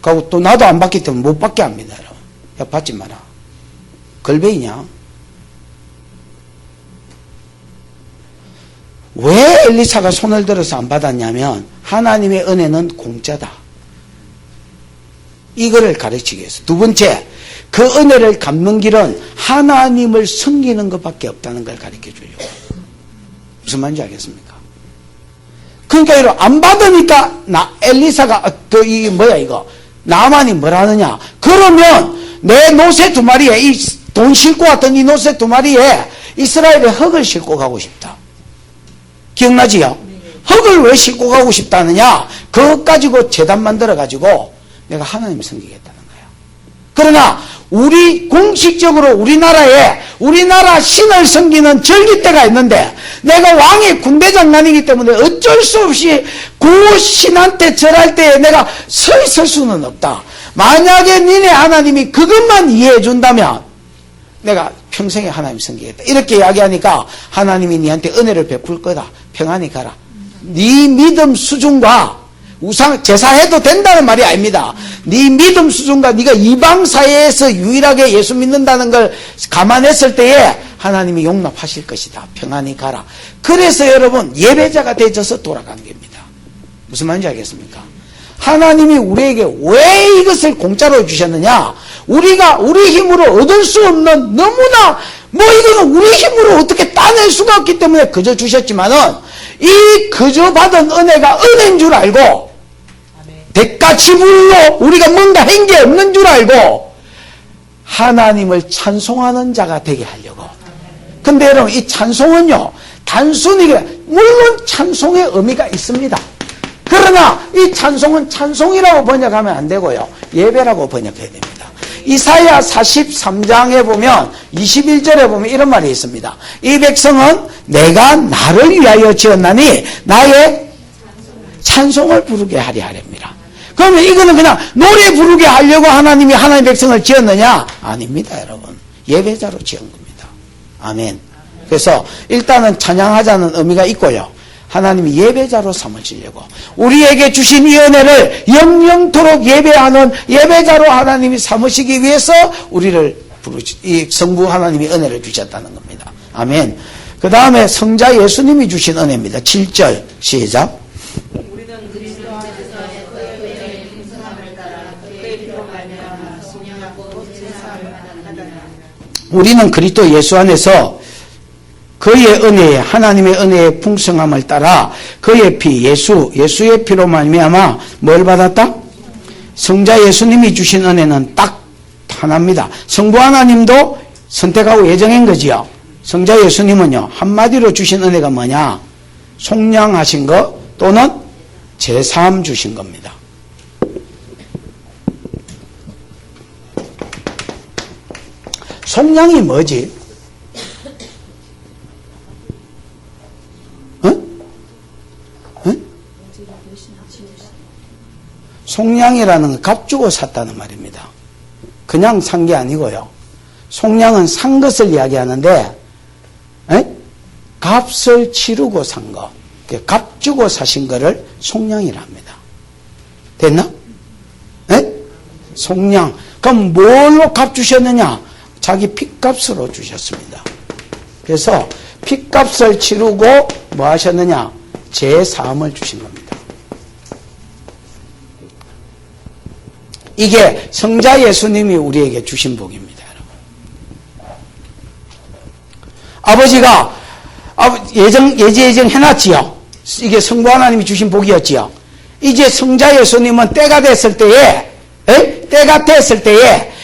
그리고 또 나도 안 받기 때문에 못 받게 합니다, 여러분. 야, 받지 마라. 걸베이냐? 왜 엘리사가 손을 들어서 안 받았냐면 하나님의 은혜는 공짜다. 이거를 가르치기 위해서. 두 번째, 그 은혜를 갚는 길은 하나님을 섬기는 것밖에 없다는 걸 가르쳐 주려고. 무슨 말인지 알겠습니까? 그러니까 여러분 안 받으니까 엘리사가 나만이 뭘 하느냐? 그러면 내 노새 2마리에 이 돈 싣고 왔던 이 노새 2마리에 이스라엘의 흙을 싣고 가고 싶다. 기억나지요? 흙을 왜 싣고 가고 싶다느냐? 그것 가지고 제단 만들어 가지고 내가 하나님 섬기겠다는 거야. 그러나 우리 공식적으로 우리나라 신을 섬기는 절기 때가 있는데 내가 왕의 군대장관이기 때문에 어쩔 수 없이 그 신한테 절할 때에 내가 서 있을 수는 없다. 만약에 니네 하나님이 그것만 이해해 준다면 내가 평생에 하나님 섬기겠다. 이렇게 이야기하니까 하나님이 니한테 은혜를 베풀 거다. 평안히 가라. 네 믿음 수준과 제사해도 된다는 말이 아닙니다. 네 믿음 수준과 네가 이방 사회에서 유일하게 예수 믿는다는 걸 감안했을 때에 하나님이 용납하실 것이다. 평안히 가라. 그래서 여러분 예배자가 되어서 돌아가는 겁니다. 무슨 말인지 알겠습니까? 하나님이 우리에게 왜 이것을 공짜로 주셨느냐? 우리가 우리 힘으로 얻을 수 없는 너무나 이거는 우리 힘으로 어떻게 따낼 수가 없기 때문에 그저 주셨지만은 이 그저 받은 은혜가 은혜인 줄 알고 대가 지불로 우리가 뭔가 한 게 없는 줄 알고 하나님을 찬송하는 자가 되게 하려고. 근데 여러분 이 찬송은요 단순히 물론 찬송의 의미가 있습니다. 그러나 이 찬송은 찬송이라고 번역하면 안 되고요 예배라고 번역해야 됩니다. 이사야 43장에 보면 21절에 보면 이런 말이 있습니다. 이 백성은 내가 나를 위하여 지었나니 나의 찬송을 부르게 하려 하렵니다. 그러면 이거는 그냥 노래 부르게 하려고 하나님이 하나님의 백성을 지었느냐? 아닙니다, 여러분. 예배자로 지은 겁니다. 아멘. 그래서 일단은 찬양하자는 의미가 있고요. 하나님이 예배자로 삼으시려고 우리에게 주신 이 은혜를 영영토록 예배하는 예배자로 하나님이 삼으시기 위해서 우리를 이 성부 하나님이 은혜를 주셨다는 겁니다. 아멘. 그 다음에 성자 예수님이 주신 은혜입니다. 7절 시작. 우리는 그리스도 예수 안에서 그의 은혜에 하나님의 은혜의 풍성함을 따라 그의 피 예수의 피로 말미암아 뭘 받았다? 성자 예수님이 주신 은혜는 딱 하나입니다. 성부 하나님도 선택하고 예정한 거지요. 성자 예수님은요 한마디로 주신 은혜가 뭐냐? 속량하신 것 또는 제사함 주신 겁니다. 속량이 뭐지? 속량이라는 건 값 주고 샀다는 말입니다. 그냥 산 게 아니고요. 속량은 산 것을 이야기하는데 값을 치르고 산 거. 값 주고 사신 거를 속량이라 합니다. 됐나? 속량. 그럼 뭘로 값 주셨느냐? 자기 핏값으로 주셨습니다. 그래서 핏값을 치르고 뭐 하셨느냐? 제사함을 주신 겁니다. 이게 성자 예수님이 우리에게 주신 복입니다, 여러분. 아버지가 예정 해놨지요. 이게 성부 하나님이 주신 복이었지요. 이제 성자 예수님은 때가 됐을 때에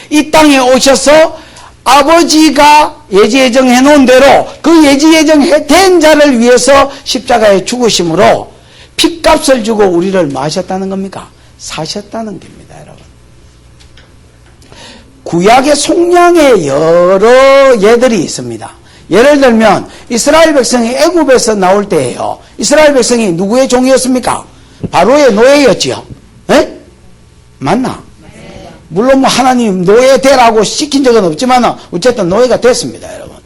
이 땅에 오셔서 아버지가 예정해 놓은 대로 그 예정된 자를 위해서 십자가에 죽으심으로 핏값을 주고 우리를 뭐 하셨다는 겁니까? 사셨다는 겁니다, 여러분. 구약의 속량의 여러 예들이 있습니다. 예를 들면 이스라엘 백성이 애굽에서 나올 때예요. 이스라엘 백성이 누구의 종이었습니까? 바로의 노예였지요. 에? 맞나? 네. 물론 뭐 하나님 노예 되라고 시킨 적은 없지만 어쨌든 노예가 됐습니다, 여러분.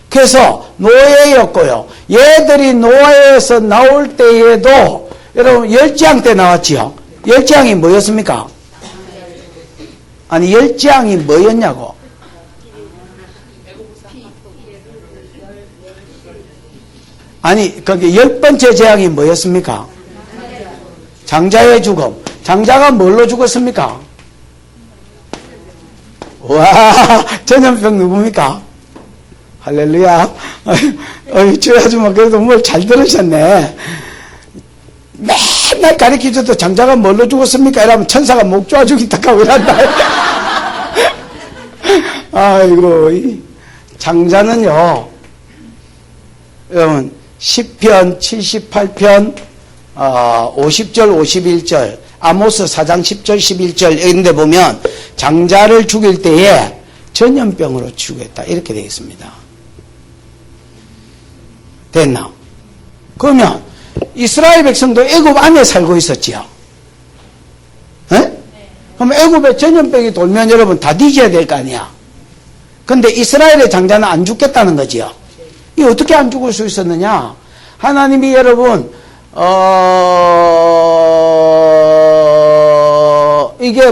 그래서 노예였고요. 얘들이 노예에서 나올 때에도 여러분 열지왕 때 나왔지요. 열지왕이 뭐였습니까? 아니 열지왕이 뭐였냐고. 아니 거기 10번째 재앙이 뭐였습니까? 장자의 죽음. 장자가 뭘로 죽었습니까? 와, 전염병 누굽니까? 할렐루야. 저 아줌마 그래도 뭘 잘 들으셨네. 맨날 가르쳐줘도 장자가 뭘로 죽었습니까? 이러면 천사가 목 조아 죽이다가 이란다. 아이고, 장자는요, 여러분, 10편, 78편, 50절, 51절, 아모스 4장 10절, 11절, 이런 데 보면 장자를 죽일 때에 전염병으로 죽였다. 이렇게 되어 있습니다. 됐나? 그러면 이스라엘 백성도 애굽 안에 살고 있었지요. 네? 그럼 애굽에 전염병이 돌면 여러분 다 뒤져야 될 거 아니야. 근데 이스라엘의 장자는 안 죽겠다는 거지요. 이 어떻게 안 죽을 수 있었느냐? 하나님이 여러분 이게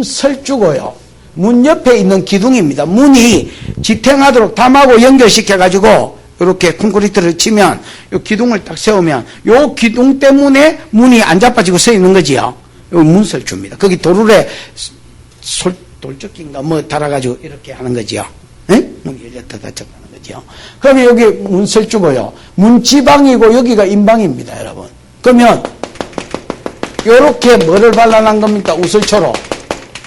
문설주고요. 문 옆에 있는 기둥입니다. 문이 지탱하도록 담하고 연결시켜가지고 이렇게 콘크리트를 치면 이 기둥을 딱 세우면 이 기둥 때문에 문이 안 자빠지고 서 있는 거지요. 이 문설주입니다. 거기 도르래 돌적인가 뭐 달아가지고 이렇게 하는 거지요. 네? 문이 열렸다 닫혔다 하는 거지요. 그러면 여기 문설주고요. 문지방이고 여기가 인방입니다, 여러분. 그러면 요렇게 뭐를 발라놓은 겁니까? 우설초로.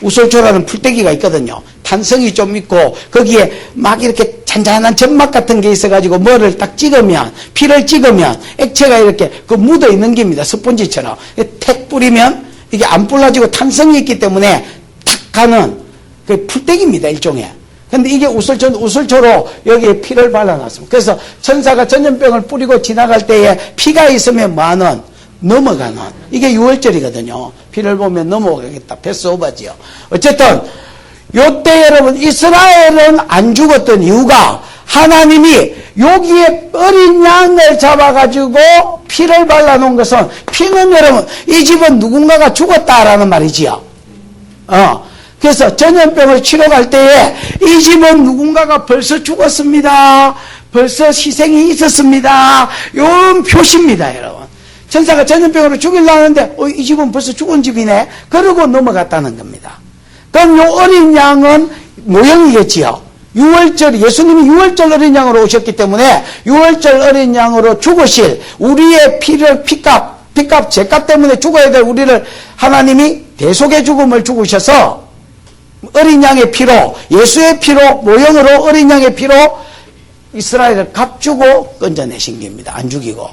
우설초라는 풀떼기가 있거든요. 탄성이 좀 있고 거기에 막 이렇게 잔잔한 점막 같은 게 있어가지고 뭐를 딱 찍으면 피를 찍으면 액체가 이렇게 그 묻어 있는 겁니다. 스펀지처럼. 택 뿌리면 이게 안 불라지고 탄성이 있기 때문에 탁 가는 그 풀떼기입니다. 일종의. 근데 이게 우설초로 여기에 피를 발라놨습니다. 그래서 천사가 전염병을 뿌리고 지나갈 때에 피가 있으면 뭐하는 넘어가는 이게 6월절이거든요. 피를 보면 넘어가겠다. 패스오버지요. 어쨌든 요때 여러분 이스라엘은 안 죽었던 이유가 하나님이 여기에 어린 양을 잡아가지고 피를 발라놓은 것은 피는 여러분 이 집은 누군가가 죽었다라는 말이지요. 그래서 전염병을 치러 갈 때에 이 집은 누군가가 벌써 죽었습니다. 벌써 희생이 있었습니다. 이런 표시입니다, 여러분. 천사가 전염병으로 죽이려고 하는데 이 집은 벌써 죽은 집이네. 그러고 넘어갔다는 겁니다. 그럼 이 어린 양은 모형이겠지요. 6월절 예수님이 6월절 어린 양으로 오셨기 때문에 6월절 어린 양으로 죽으실 우리의 피값 죄값 때문에 죽어야 될 우리를 하나님이 대속의 죽음을 죽으셔서 어린 양의 피로 예수의 피로 모형으로 어린 양의 피로 이스라엘을 값주고 건져내신 겁니다. 안 죽이고.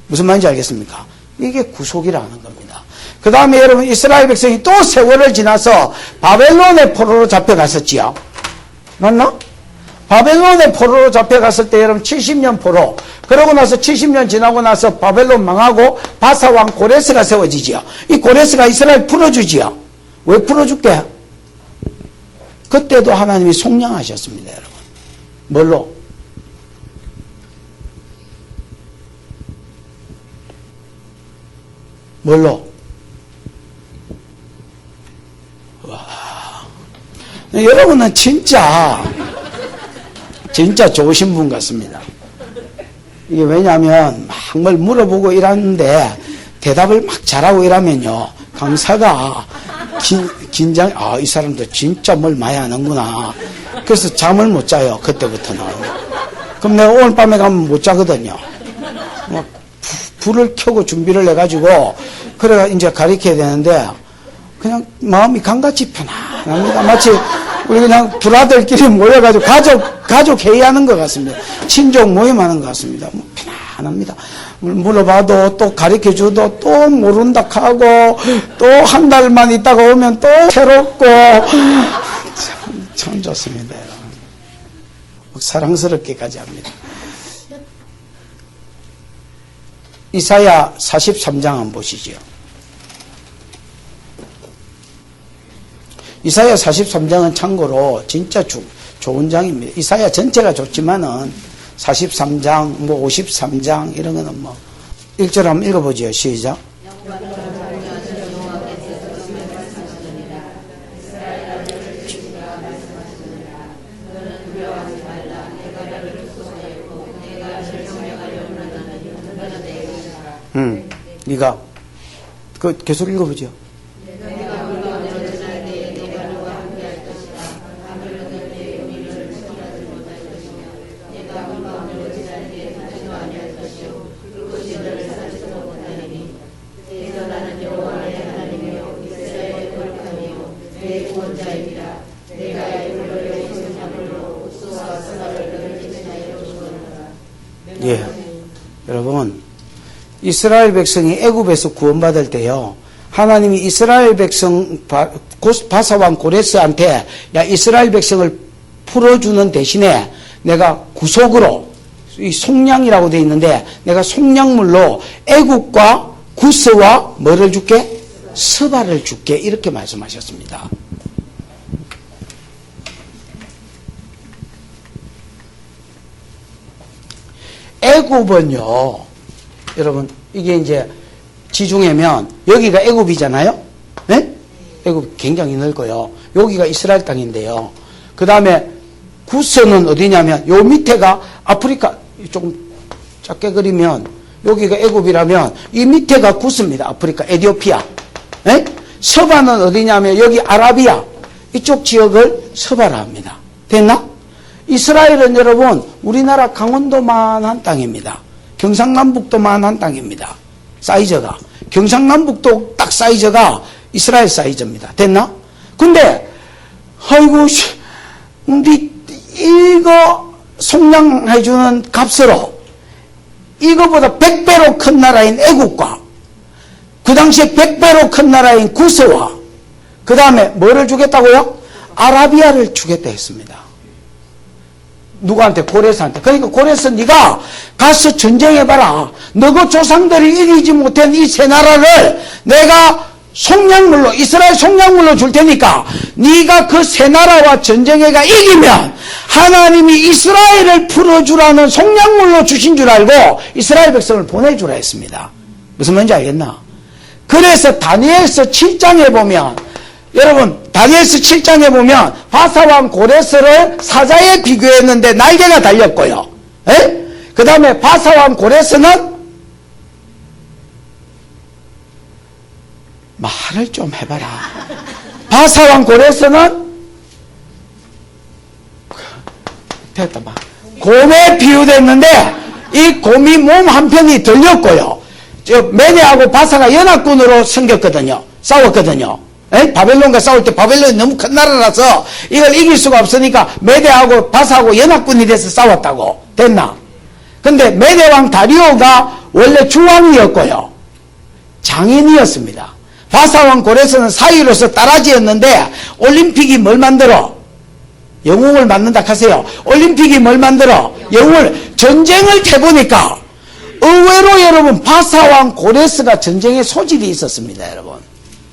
무슨 말인지 알겠습니까? 이게 구속이라는 겁니다. 그 다음에 여러분 이스라엘 백성이 또 세월을 지나서 바벨론의 포로로 잡혀갔었지요. 맞나? 바벨론의 포로로 잡혀갔을 때 여러분 70년 포로. 그러고 나서 70년 지나고 나서 바벨론 망하고 바사왕 고레스가 세워지지요. 이 고레스가 이스라엘 풀어주지요. 왜 풀어줄게? 그때도 하나님이 속량하셨습니다, 여러분. 뭘로? 뭘로? 와. 여러분은 진짜 좋으신 분 같습니다. 이게 왜냐하면 막 뭘 물어보고 이러는데 대답을 막 잘하고 이러면요. 강사가 긴장, 이 사람들 진짜 뭘 많이 하는구나. 그래서 잠을 못 자요. 그때부터는. 그럼 내가 오늘 밤에 가면 못 자거든요. 막 불을 켜고 준비를 해가지고 그래가 이제 가르쳐야 되는데 그냥 마음이 강같이 편안합니다. 마치 우리 그냥 브라들끼리 모여가지고 가족 회의하는 것 같습니다. 친족 모임하는 것 같습니다. 편안합니다. 물어봐도 또 가르쳐줘도 또 모른다 하고 또 한 달만 있다가 오면 또 새롭고 참 좋습니다. 사랑스럽게까지 합니다. 이사야 43장 한번 보시죠. 이사야 43장은 참고로 진짜 좋은 장입니다. 이사야 전체가 좋지만은 43장, 53장 이런 거는 1절 한번 읽어보죠. 시작. 네가 계속 읽어보죠. 예, 여러분, 이스라엘 백성이 애굽에서 구원받을 때요, 하나님이 이스라엘 백성 바사왕 고레스한테 야 이스라엘 백성을 풀어주는 대신에 내가 구속으로 이 속량이라고 되어 있는데 내가 속량물로 애굽과 구스와 뭐를 줄게? 스바를 줄게 이렇게 말씀하셨습니다. 애굽은요, 여러분, 이게 이제 지중해면 여기가 애굽이잖아요? 네? 애굽 굉장히 넓고요. 여기가 이스라엘 땅인데요. 그 다음에 구스는 어디냐면 요 밑에가 아프리카, 조금 작게 그리면 여기가 애굽이라면 이 밑에가 구스입니다. 아프리카, 에티오피아. 네? 서바는 어디냐면 여기 아라비아, 이쪽 지역을 서바라 합니다. 됐나? 이스라엘은 여러분 우리나라 강원도만한 땅입니다. 경상남북도만한 땅입니다. 사이즈가 경상남북도 딱 사이즈가 이스라엘 사이즈입니다. 됐나? 근데 아이고 이거 속량해주는 값으로 이거보다 100배로 큰 나라인 애국과 그 당시에 100배로 큰 나라인 구스와 그 다음에 뭐를 주겠다고요? 아라비아를 주겠다 했습니다. 누구한테? 고레스한테. 그러니까 고레스 네가 가서 전쟁해봐라. 너그 조상들이 이기지 못한 이 세 나라를 내가 속량물로 이스라엘 속량물로 줄 테니까 네가 그 세 나라와 전쟁해가 이기면 하나님이 이스라엘을 풀어주라는 속량물로 주신 줄 알고 이스라엘 백성을 보내주라 했습니다. 무슨 말인지 알겠나? 그래서 다니엘서 7장에 보면 여러분 다니엘서 7장에 보면 바사왕 고레스를 사자에 비교했는데 날개가 달렸고요. 그 다음에 바사왕 고레스는 말을 좀 해봐라. 바사왕 고레스는 됐다 봐. 곰에 비유됐는데 이 곰이 몸 한편이 들렸고요. 메네하고 바사가 연합군으로 생겼거든요. 싸웠거든요. 바벨론과 싸울 때 바벨론이 너무 큰 나라라서 이걸 이길 수가 없으니까 메대하고 바사하고 연합군이 돼서 싸웠다고. 됐나? 근데 메대왕 다리오가 원래 주왕이었고요. 장인이었습니다. 바사왕 고레스는 사위로서 따라지였는데 올림픽이 뭘 만들어? 영웅을 만든다 하세요. 올림픽이 뭘 만들어? 영웅을. 전쟁을 해보니까 의외로 여러분 바사왕 고레스가 전쟁에 소질이 있었습니다. 여러분.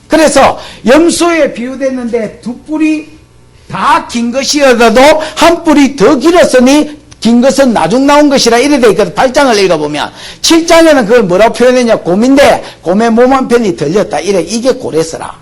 그래서 염소에 비유됐는데 두 뿔이 다 긴 것이어도 한 뿔이 더 길었으니 긴 것은 나중 나온 것이라 이래 돼 있거든. 8장을 읽어보면 7장에는 그걸 뭐라고 표현했냐? 곰인데 곰의 몸 한편이 들렸다. 이래. 이게 고레스라.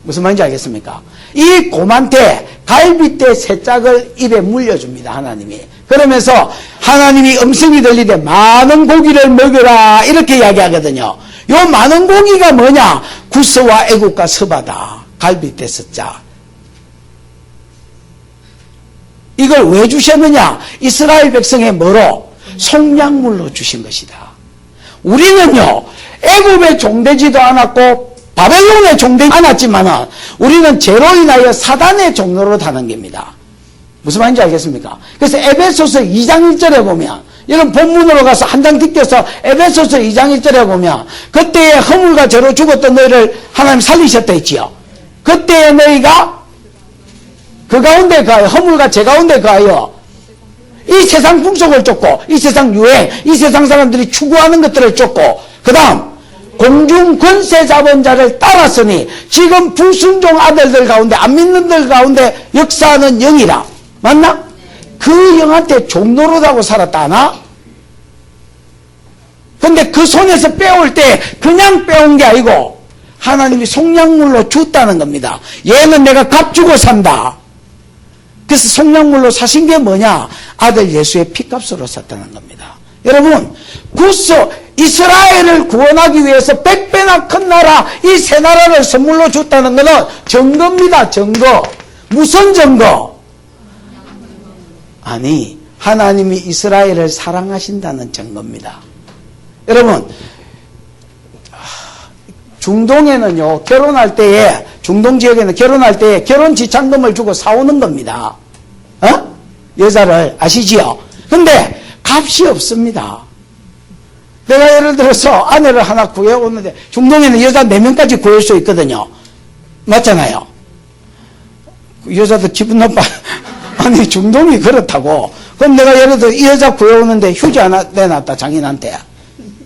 무슨 말인지 알겠습니까? 이 곰한테 갈빗대 세 짝을 입에 물려줍니다. 하나님이. 그러면서 하나님이 음성이 들리되 많은 고기를 먹여라 이렇게 이야기하거든요. 요 많은 고기가 뭐냐? 구스와 애국과 스바다. 갈빗대 숫자. 이걸 왜 주셨느냐? 이스라엘 백성의 뭐로? 속량물로 주신 것이다. 우리는요 애굽에 종되지도 않았고 바벨론에 종되지 않았지만 우리는 죄로 인하여 사단의 종로로 다는 겁니다. 무슨 말인지 알겠습니까? 그래서 에베소서 2장 1절에 보면 이런 본문으로 가서 한 장 뒷겨서 에베소서 2장 1절에 보면 그때에 허물과 죄로 죽었던 너희를 하나님 살리셨다 했지요. 그때에 너희가 그 가운데 가요. 허물과 죄 가운데 가요. 이 세상 풍속을 쫓고 이 세상 유행, 이 세상 사람들이 추구하는 것들을 쫓고 그 다음 공중 권세 잡은 자를 따랐으니 지금 불순종 아들들 가운데 안 믿는 들 가운데 역사하는 영이라. 맞나? 그 영한테 종노릇하고 살았다 하나? 근데 그 손에서 빼올 때 그냥 빼온 게 아니고 하나님이 속량물로 줬다는 겁니다. 얘는 내가 값 주고 산다. 그래서 속량물로 사신 게 뭐냐? 아들 예수의 피값으로 샀다는 겁니다. 여러분, 이스라엘을 구원하기 위해서 100배나 큰 나라, 이 세 나라를 선물로 줬다는 것은 증거입니다. 증거. 무슨 증거? 아니, 하나님이 이스라엘을 사랑하신다는 증거입니다. 여러분, 중동에는요, 결혼할 때에, 중동 지역에는 결혼할 때에 결혼 지참금을 주고 사오는 겁니다. 여자를, 아시지요? 근데 값이 없습니다. 내가 예를 들어서 아내를 하나 구해오는데, 중동에는 여자 4명까지 구할 수 있거든요. 맞잖아요? 여자도 기분 나빠. 아니, 중동이 그렇다고. 그럼 내가 예를 들어 이 여자 구해오는데 휴지 하나 내놨다, 장인한테.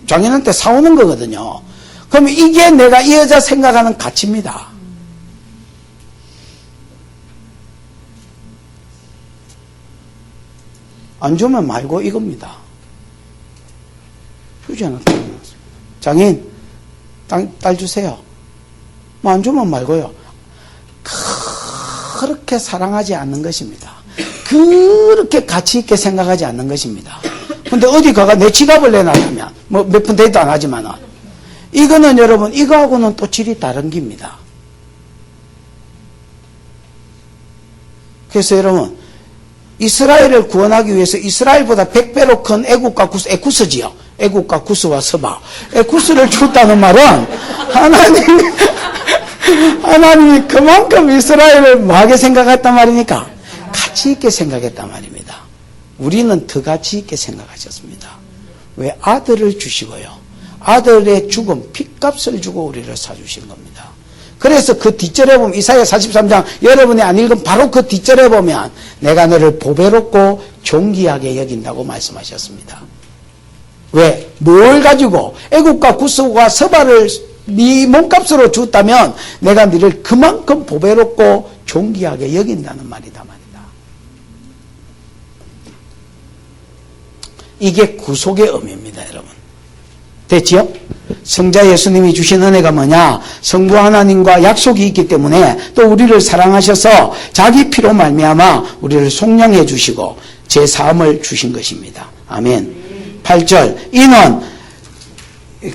장인한테 사오는 거거든요. 그럼 이게 내가 이 여자 생각하는 가치입니다. 안 주면 말고 이겁니다. 휴지 하나 내놨습니다. 장인, 딸 주세요. 뭐 안 주면 말고요. 그렇게 사랑하지 않는 것입니다. 그렇게 가치 있게 생각하지 않는 것입니다. 근데 어디 가가 내 지갑을 내놔두면 뭐 몇 푼 대도 안 하지만 이거는 여러분 이거하고는 또 질이 다른 겁니다. 그래서 여러분 이스라엘을 구원하기 위해서 이스라엘보다 100배로 큰 애국과 구스, 에쿠스지요. 애국과 구스와 서바. 에쿠스를 줬다는 말은 하나님이 그만큼 이스라엘을 뭐하게 생각했단 말입니까? 가치 있게 생각했단 말입니다. 우리는 더 가치 있게 생각하셨습니다. 왜? 아들을 주시고요. 아들의 죽음, 핏값을 주고 우리를 사주신 겁니다. 그래서 그 뒷절에 보면 이사야 43장 여러분이 안 읽은 바로 그 뒷절에 보면 내가 너를 보배롭고 존귀하게 여긴다고 말씀하셨습니다. 왜? 뭘 가지고 애국과 구스와 서바를 네 몸값으로 줬다면 내가 너를 그만큼 보배롭고 존귀하게 여긴다는 말이다 말이다. 이게 구속의 의미입니다, 여러분. 됐지요? 성자 예수님이 주신 은혜가 뭐냐? 성부 하나님과 약속이 있기 때문에 또 우리를 사랑하셔서 자기 피로 말미암아 우리를 속량해 주시고 제 사함을 주신 것입니다. 아멘. 8절 이는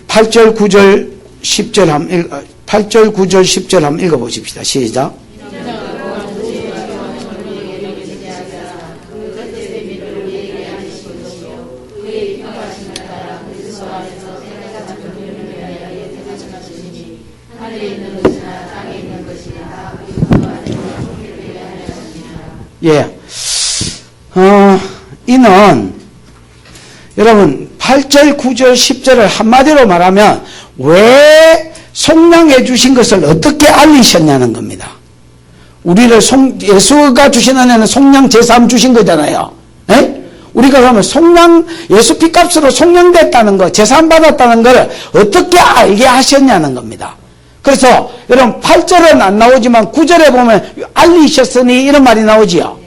8절 9절 10절 8절 9절 10절 한번 읽어보십시다. 시작. 예. 이는 여러분 8절 9절 10절을 한마디로 말하면 왜 속량해 주신 것을 어떻게 알리셨냐는 겁니다. 우리를 예수가 주신 은혜는 속량 제3 주신 거잖아요. 에? 우리가 그러면 속량 예수 피값으로 속량됐다는 거 제3 받았다는 걸 어떻게 알게 하셨냐는 겁니다. 그래서 여러분 8절은 안 나오지만 9절에 보면 알리셨으니 이런 말이 나오지요.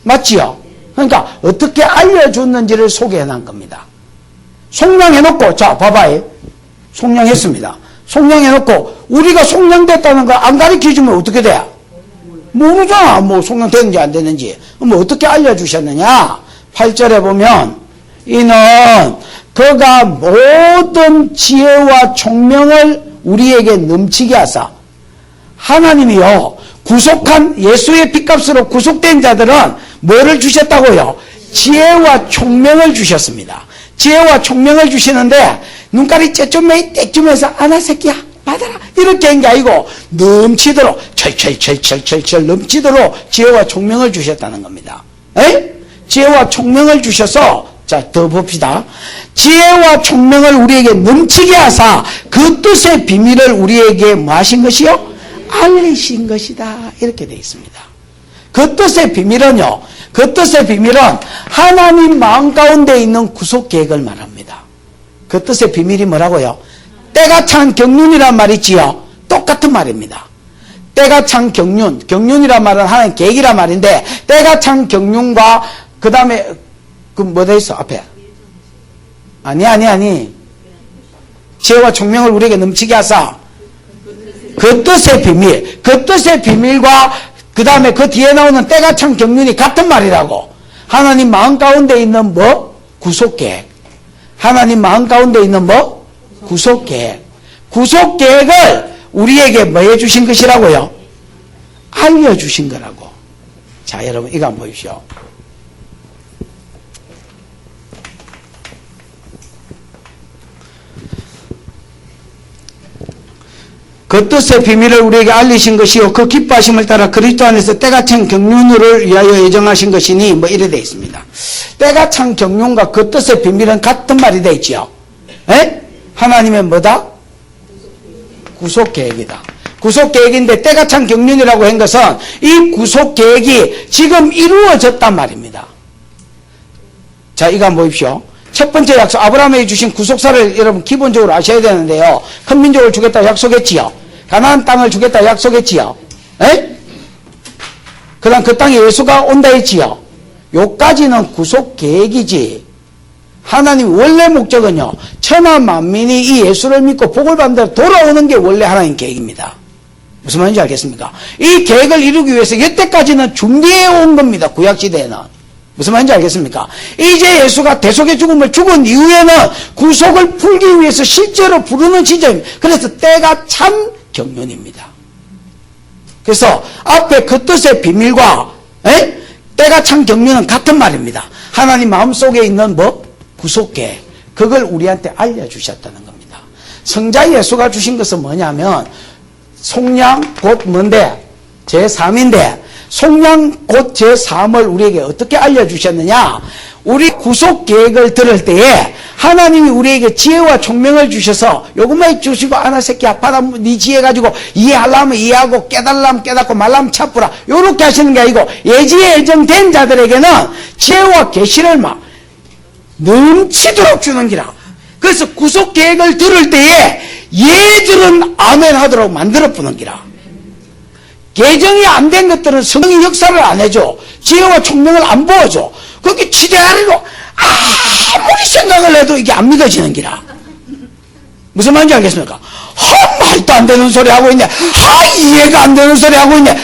맞지요? 그러니까 어떻게 알려줬는지를 소개해 놓은 겁니다. 속량해놓고 자 봐봐요. 속량했습니다. 속량해놓고 우리가 속량됐다는 거 안 가르쳐주면 어떻게 돼? 모르잖아. 뭐 속량됐는지 안 됐는지. 뭐 어떻게 알려주셨느냐? 8절에 보면 이는 그가 모든 지혜와 총명을 우리에게 넘치게 하사 하나님이요 구속한 예수의 피값으로 구속된 자들은 뭐를 주셨다고요? 지혜와 총명을 주셨습니다. 지혜와 총명을 주시는데 눈깔이 째쯤해서 아나 새끼야 받아라 이렇게 한 게 아니고 넘치도록 철철 넘치도록 지혜와 총명을 주셨다는 겁니다. 에? 지혜와 총명을 주셔서, 자, 더 봅시다. 지혜와 총명을 우리에게 넘치게 하사 그 뜻의 비밀을 우리에게 뭐 하신 것이요? 알리신 것이다. 이렇게 되어 있습니다. 그 뜻의 비밀은요, 그 뜻의 비밀은 하나님 마음 가운데 있는 구속 계획을 말합니다. 그 뜻의 비밀이 뭐라고요? 때가 찬 경륜이란 말이 있지요. 똑같은 말입니다. 때가 찬 경륜, 경륜이란 말은 하나님 계획이란 말인데, 때가 찬 경륜과 그 다음에 뭐 돼 있어 앞에? 아니. 지혜와 총명을 우리에게 넘치게 하사 그 뜻의 비밀, 그 뜻의 비밀과 그 다음에 그 뒤에 나오는 때가 찬 경륜이 같은 말이라고. 하나님 마음 가운데 있는 뭐? 구속계획. 하나님 마음 가운데 있는 뭐? 구속계획. 구속계획을 우리에게 뭐 해주신 것이라고요? 알려주신 거라고. 자, 여러분 이거 한번 보십시오. 그 뜻의 비밀을 우리에게 알리신 것이요 그 기뻐하심을 따라 그리스도 안에서 때가 찬 경륜을 위하여 예정하신 것이니 뭐 이래 되어 있습니다. 때가 찬 경륜과 그 뜻의 비밀은 같은 말이 되어 있지요. 에? 하나님의 뭐다? 구속계획이다. 구속계획인데 때가 찬 경륜이라고 한 것은 이 구속계획이 지금 이루어졌단 말입니다. 자, 이거 한번 보십시오. 첫 번째 약속, 아브라함에게 주신 구속사를 여러분 기본적으로 아셔야 되는데요. 큰 민족을 주겠다 약속했지요. 가나안 땅을 주겠다 약속했지요. 에? 그 다음 그 땅에 예수가 온다 했지요. 요까지는 구속계획이지. 하나님 원래 목적은요, 천하 만민이 이 예수를 믿고 복을 받는 대로 돌아오는 게 원래 하나님 계획입니다. 무슨 말인지 알겠습니까? 이 계획을 이루기 위해서 여태까지는 준비해 온 겁니다. 구약시대에는. 무슨 말인지 알겠습니까? 이제 예수가 대속의 죽음을 죽은 이후에는 구속을 풀기 위해서 실제로 부르는 시점입니다. 그래서 때가 참 경륜입니다. 그래서 앞에 그 뜻의 비밀과 때가 참 경륜은 같은 말입니다. 하나님 마음속에 있는 뭐? 구속계, 그걸 우리한테 알려주셨다는 겁니다. 성자 예수가 주신 것은 뭐냐면 속량 곧 뭔데? 제3인데 속량 곧 제3을 우리에게 어떻게 알려주셨느냐? 우리 구속계획을 들을 때에 하나님이 우리에게 지혜와 총명을 주셔서 요것만 주시고 아나 새끼야 받아 네 지혜 가지고 이해하려면 이해하고 깨달으면 깨닫고 말라면 찾부라 요렇게 하시는 게 아니고 예지에 예정된 자들에게는 지혜와 계시를 막 넘치도록 주는 기라. 그래서 구속계획을 들을 때에 얘들은 아멘 하도록 만들어 부는 기라. 개정이 안 된 것들은 성령이 역사를 안 해줘. 지혜와 총명을 안 보여줘. 그렇게 지대하리로 아무리 생각을 해도 이게 안 믿어지는 기라. 무슨 말인지 알겠습니까? 말도 안 되는 소리 하고 있네. 이해가 안 되는 소리 하고 있네.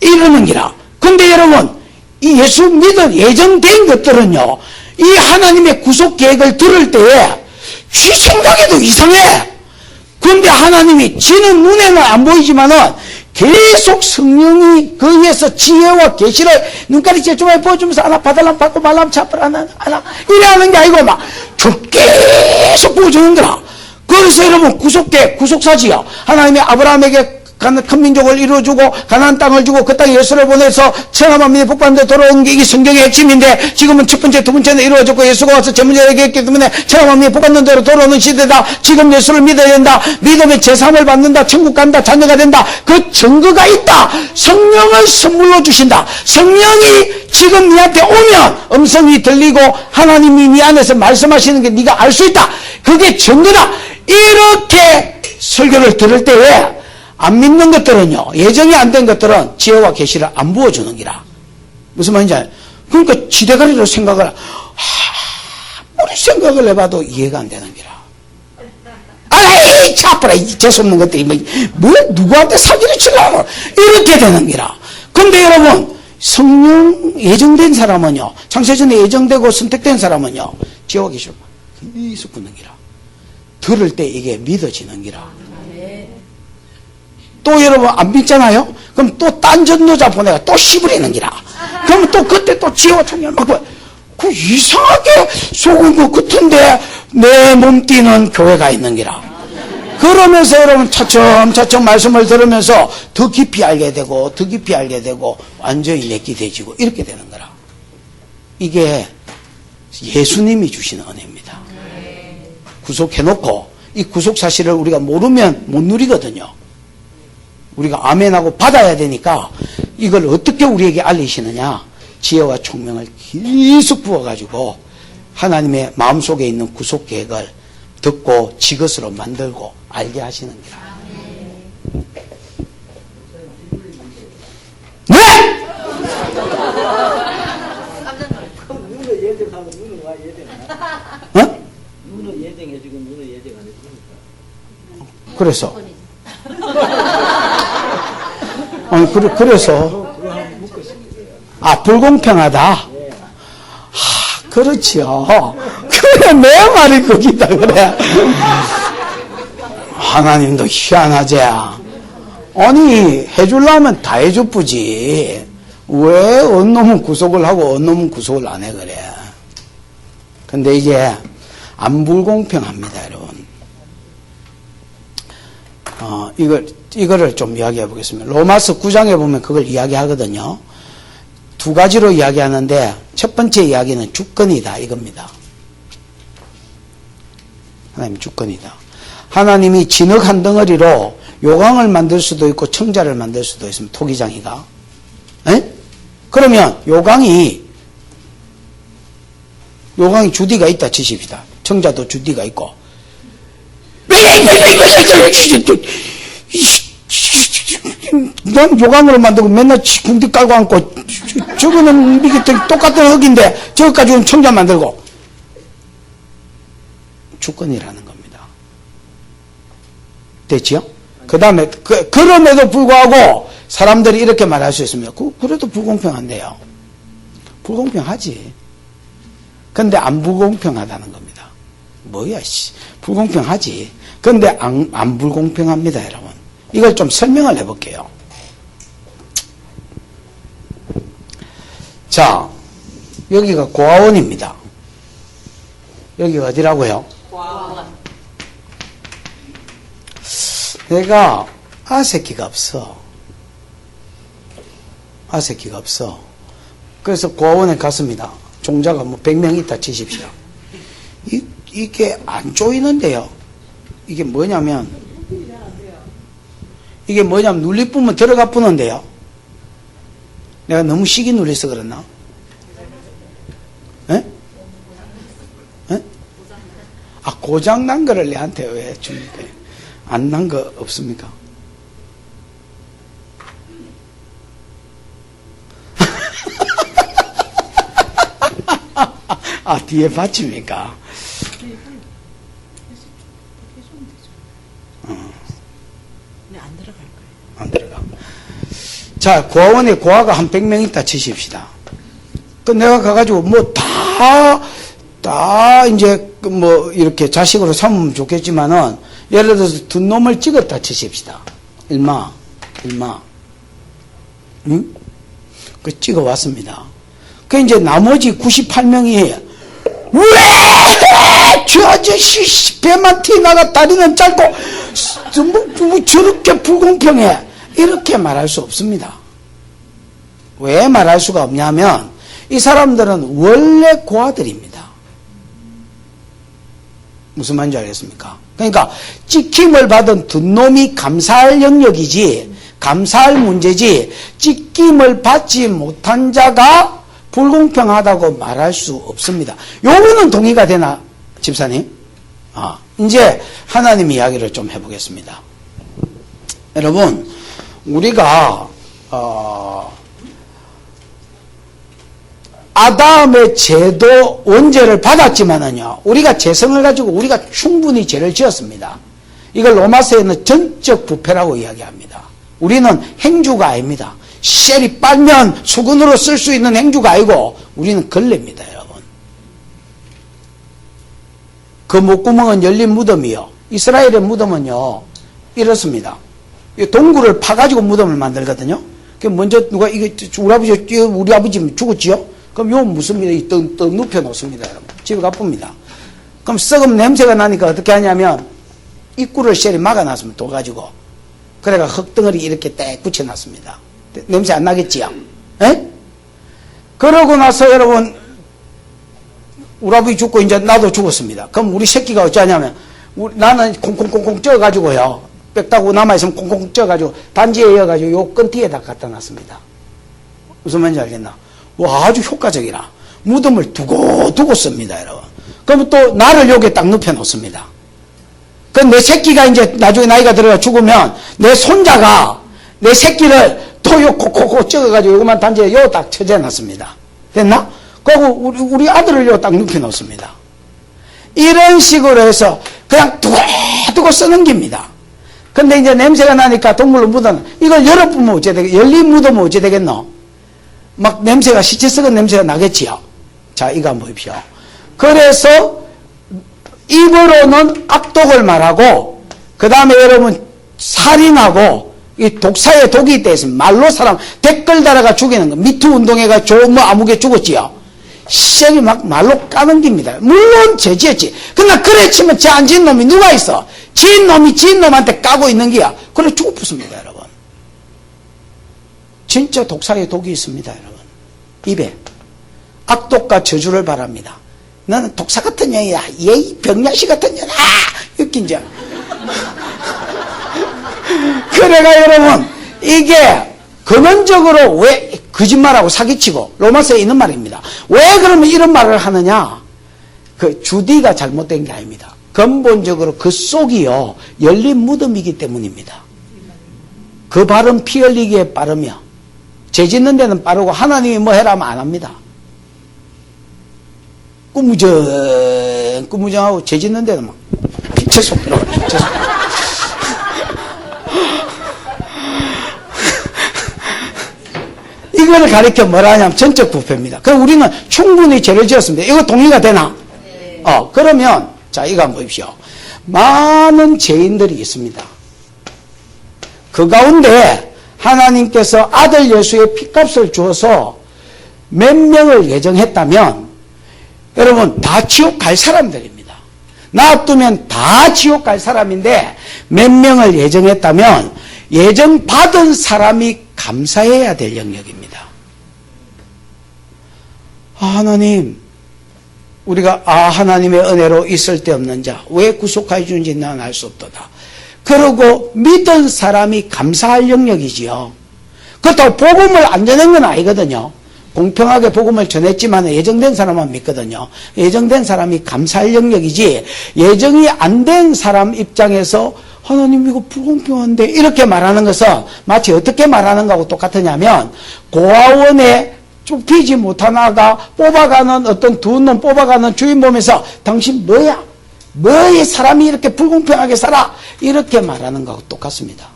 이러는 기라. 근데 여러분, 이 예수 믿은 예정된 것들은요, 이 하나님의 구속 계획을 들을 때에 쥐 생각에도 이상해. 그런데 하나님이 지는 눈에는 안 보이지만은 계속 성령이 거기에서 지혜와 계시를 눈가리 제조에 보여주면서 하나 받으려면 받고 말라면 잡으라 하나 이래 하는 게 아니고 막 계속 보여주는 거라. 그래서 여러분 구속계 구속사지요. 하나님이 아브라함에게 큰 민족을 이루어주고 가나안 땅을 주고 그 땅에 예수를 보내서 천하 만민이 복받는 데 돌아오는 게 이게 성경의 핵심인데 지금은 첫 번째 두 번째는 이루어졌고 예수가 와서 제문제에게 했기 때문에 천하 만민이 복받는 대로 돌아오는 시대다. 지금 예수를 믿어야 된다. 믿으면 제3을 받는다. 천국 간다. 자녀가 된다. 그 증거가 있다. 성령을 선물로 주신다. 성령이 지금 네한테 오면 음성이 들리고 하나님이 네 안에서 말씀하시는 게 네가 알 수 있다. 그게 증거다. 이렇게 설교를 들을 때에 안 믿는 것들은요, 예정이 안 된 것들은 지혜와 계시를 안 부어주는 기라. 무슨 말인지 알아요? 그러니까 지대가리로 생각을, 아무리 생각을 해봐도 이해가 안 되는 기라. 아이, 차프라, 재수없는 것들이, 누구한테 사기를 치려고, 이렇게 되는 기라. 근데 여러분, 성령 예정된 사람은요, 창세전에 예정되고 선택된 사람은요, 지혜와 계시를 계속 붙는 기라. 들을 때 이게 믿어지는 기라. 또 여러분 안 믿잖아요? 그럼 또 딴 전도자 보내가 또 씨부리는 기라. 그러면 또 그때 또 지혜와 총명을 막 그 이상하게 속은 것 같은데 내 몸띠는 교회가 있는 기라. 그러면서 여러분 차츰차츰 말씀을 들으면서 더 깊이 알게 되고 더 깊이 알게 되고 완전히 내끼 되지고 이렇게 되는 거라. 이게 예수님이 주시는 은혜입니다. 구속해놓고 이 구속 사실을 우리가 모르면 못 누리거든요. 우리가 아멘하고 받아야 되니까 이걸 어떻게 우리에게 알리시느냐. 지혜와 총명을 계속 부어가지고 하나님의 마음속에 있는 구속 계획을 듣고 지것으로 만들고 알게 하시는 거라. 네! 누누 예정하면 누누 와 예정하나? 어? 누누 예정해주고 누누 예정 안 해주니까. 그래서 아니 그래서 불공평하다. 그렇지요. 그래 내 말이 거기다 그래. 하나님도 희한하지. 아니 해주려면 다 해줘쁘지. 왜 어느 놈은 구속을 하고 어느 놈은 구속을 안 해 그래. 근데 이게 안 불공평합니다 여러분. 이거를 좀 이야기해 보겠습니다. 로마서 9장에 보면 그걸 이야기하거든요. 두 가지로 이야기하는데 첫 번째 이야기는 주권이다 이겁니다. 하나님 주권이다. 하나님이 진흙 한 덩어리로 요강을 만들 수도 있고 청자를 만들 수도 있습니다. 토기장이가. 에? 그러면 요강이 주디가 있다 치십시다. 청자도 주디가 있고 난 요강으로 만들고 맨날 궁디 깔고 앉고 저거는 이게 똑같은 흙인데 저것 가지고 청자 만들고 주권이라는 겁니다. 됐지요? 그 다음에 그럼에도 불구하고 사람들이 이렇게 말할 수 있습니다. 그래도 불공평한데요. 불공평하지. 근데 안 불공평하다는 겁니다. 뭐야 씨 불공평하지. 근데 안 불공평합니다 여러분. 이걸 좀 설명을 해볼게요. 자, 여기가 고아원입니다. 여기가 어디라고요? 고아원. 내가 아새끼가 없어. 그래서 고아원에 갔습니다. 종자가 100명 있다 치십시오. 이게 안 조이는데요. 이게 뭐냐면 눌리쁘면 들어가 뿌는데요. 내가 너무 시기 눌려서 그랬나? 에? 고장난 거를 내한테 왜 줍니까? 안 난 거 없습니까? 뒤에 받칩니까? 안 들어가. 자, 고아원에 고아가 한 100명 있다 치십시다. 그 내가 가가지고 이제 이렇게 자식으로 삼으면 좋겠지만은 예를 들어서 두 놈을 찍었다 치십시다. 일마. 응? 그 찍어 왔습니다. 그 이제 나머지 98명이 왜 저 아저씨 배만 튀나가 다리는 짧고 뭐 저렇게 불공평해 이렇게 말할 수 없습니다. 왜 말할 수가 없냐면 이 사람들은 원래 고아들입니다. 무슨 말인지 알겠습니까? 그러니까 찍힘을 받은 두 놈이 감사할 영역이지 감사할 문제지 찍힘을 받지 못한 자가 불공평하다고 말할 수 없습니다. 요거는 동의가 되나 집사님? 이제 하나님 이야기를 좀 해보겠습니다. 여러분 우리가 아담의 죄도 원죄를 받았지만은요 우리가 죄성을 가지고 우리가 충분히 죄를 지었습니다. 이걸 로마서에는 전적 부패라고 이야기합니다. 우리는 행주가 아닙니다. 쉘이 빨면 수건으로 쓸 수 있는 행주가 아니고 우리는 걸레입니다 여러분. 그 목구멍은 열린 무덤이요. 이스라엘의 무덤은요 이렇습니다. 동굴을 파가지고 무덤을 만들거든요. 먼저 누가 우리 아버지 죽었지요? 그럼 요 무슨 일이 떡 눕혀 놓습니다 여러분. 집에 가쁩니다. 그럼 썩은 냄새가 나니까 어떻게 하냐면 입구를 쉘이 막아놨으면 둬가지고 그래가 흙덩어리 이렇게 딱 붙여놨습니다. 냄새 안 나겠지요? 에? 그러고 나서 여러분 우리 아버지 죽고 이제 나도 죽었습니다. 그럼 우리 새끼가 어쩌냐면 나는 콩콩콩콩 쪄가지고요. 빽다고 남아있으면 콩콩 쪄가지고 단지에 이어가지고 요 끈티에다 갖다 놨습니다. 무슨 말인지 알겠나? 와, 아주 효과적이라. 무덤을 두고 씁니다, 여러분. 그러면 또 나를 여기에 딱 눕혀 놓습니다. 그럼 내 새끼가 이제 나중에 나이가 들어가 죽으면 내 손자가 내 새끼를 또 요 콕콕콕 쪄가지고 요것만 단지에 요 딱 쳐져 놨습니다. 됐나? 그리고 우리 아들을 요 딱 눕혀 놓습니다. 이런 식으로 해서 그냥 두고 써넘깁니다. 근데 이제 냄새가 나니까 동물로 묻어놔. 이걸 열어보면 어째 되겠, 열린 묻으면 어째 되겠노? 막 냄새가, 시체 썩은 냄새가 나겠지요. 자, 이거 한번 보십시오. 그래서 입으로는 악독을 말하고, 그 다음에 여러분, 살인하고, 이 독사에 독이 있다 해서 말로 사람 댓글 달아가 죽이는 거. 미투 운동회가 뭐 아무개 죽었지요. 시절이 막 말로 까넘깁니다. 물론 죄지었지. 그러나 그래 치면 죄 안 지은 놈이 누가 있어? 지은 놈이 지은 놈한테 까고 있는 게야. 그래 죽어 붙습니다, 여러분. 진짜 독사에 독이 있습니다, 여러분. 입에. 악독과 저주를 바랍니다. 너는 독사 같은 년이야. 예의 병야시 같은 년. 웃긴 줄. 그래가 여러분, 이게 근원적으로 왜 거짓말하고 사기치고 로마서에 있는 말입니다. 왜 그러면 이런 말을 하느냐? 그 주디가 잘못된 게 아닙니다. 근본적으로 그 속이요 열린 무덤이기 때문입니다. 그 발은 피 흘리기에 빠르며 죄 짓는 데는 빠르고 하나님이 뭐 해라 하면 안 합니다. 꾸무정하고 죄 짓는 데는 막 빛의 속도로 이거를 가리켜 뭐라 하냐면 전적 부패입니다. 그럼 우리는 충분히 죄를 지었습니다. 이거 동의가 되나? 네. 그러면 자 이거 한번 보십시오. 많은 죄인들이 있습니다. 그 가운데 하나님께서 아들 예수의 피값을 주어서 몇 명을 예정했다면 여러분 다 지옥 갈 사람들입니다. 놔두면 다 지옥 갈 사람인데 몇 명을 예정했다면 예정받은 사람이 감사해야 될 영역입니다. 하나님, 우리가 하나님의 은혜로 있을 데 없는 자 왜 구속하여 주는지 나는 알 수 없도다. 그러고 믿은 사람이 감사할 영역이지요. 그렇다고 복음을 안 전한 건 아니거든요. 공평하게 복음을 전했지만 예정된 사람만 믿거든요. 예정된 사람이 감사할 영역이지 예정이 안 된 사람 입장에서 하나님 이거 불공평한데 이렇게 말하는 것은 마치 어떻게 말하는 거하고 똑같으냐면 고아원에 좁히지 못하나가 뽑아가는 어떤 두 놈 뽑아가는 주인 보면서 당신 뭐야? 뭐에 사람이 이렇게 불공평하게 살아? 이렇게 말하는 거하고 똑같습니다.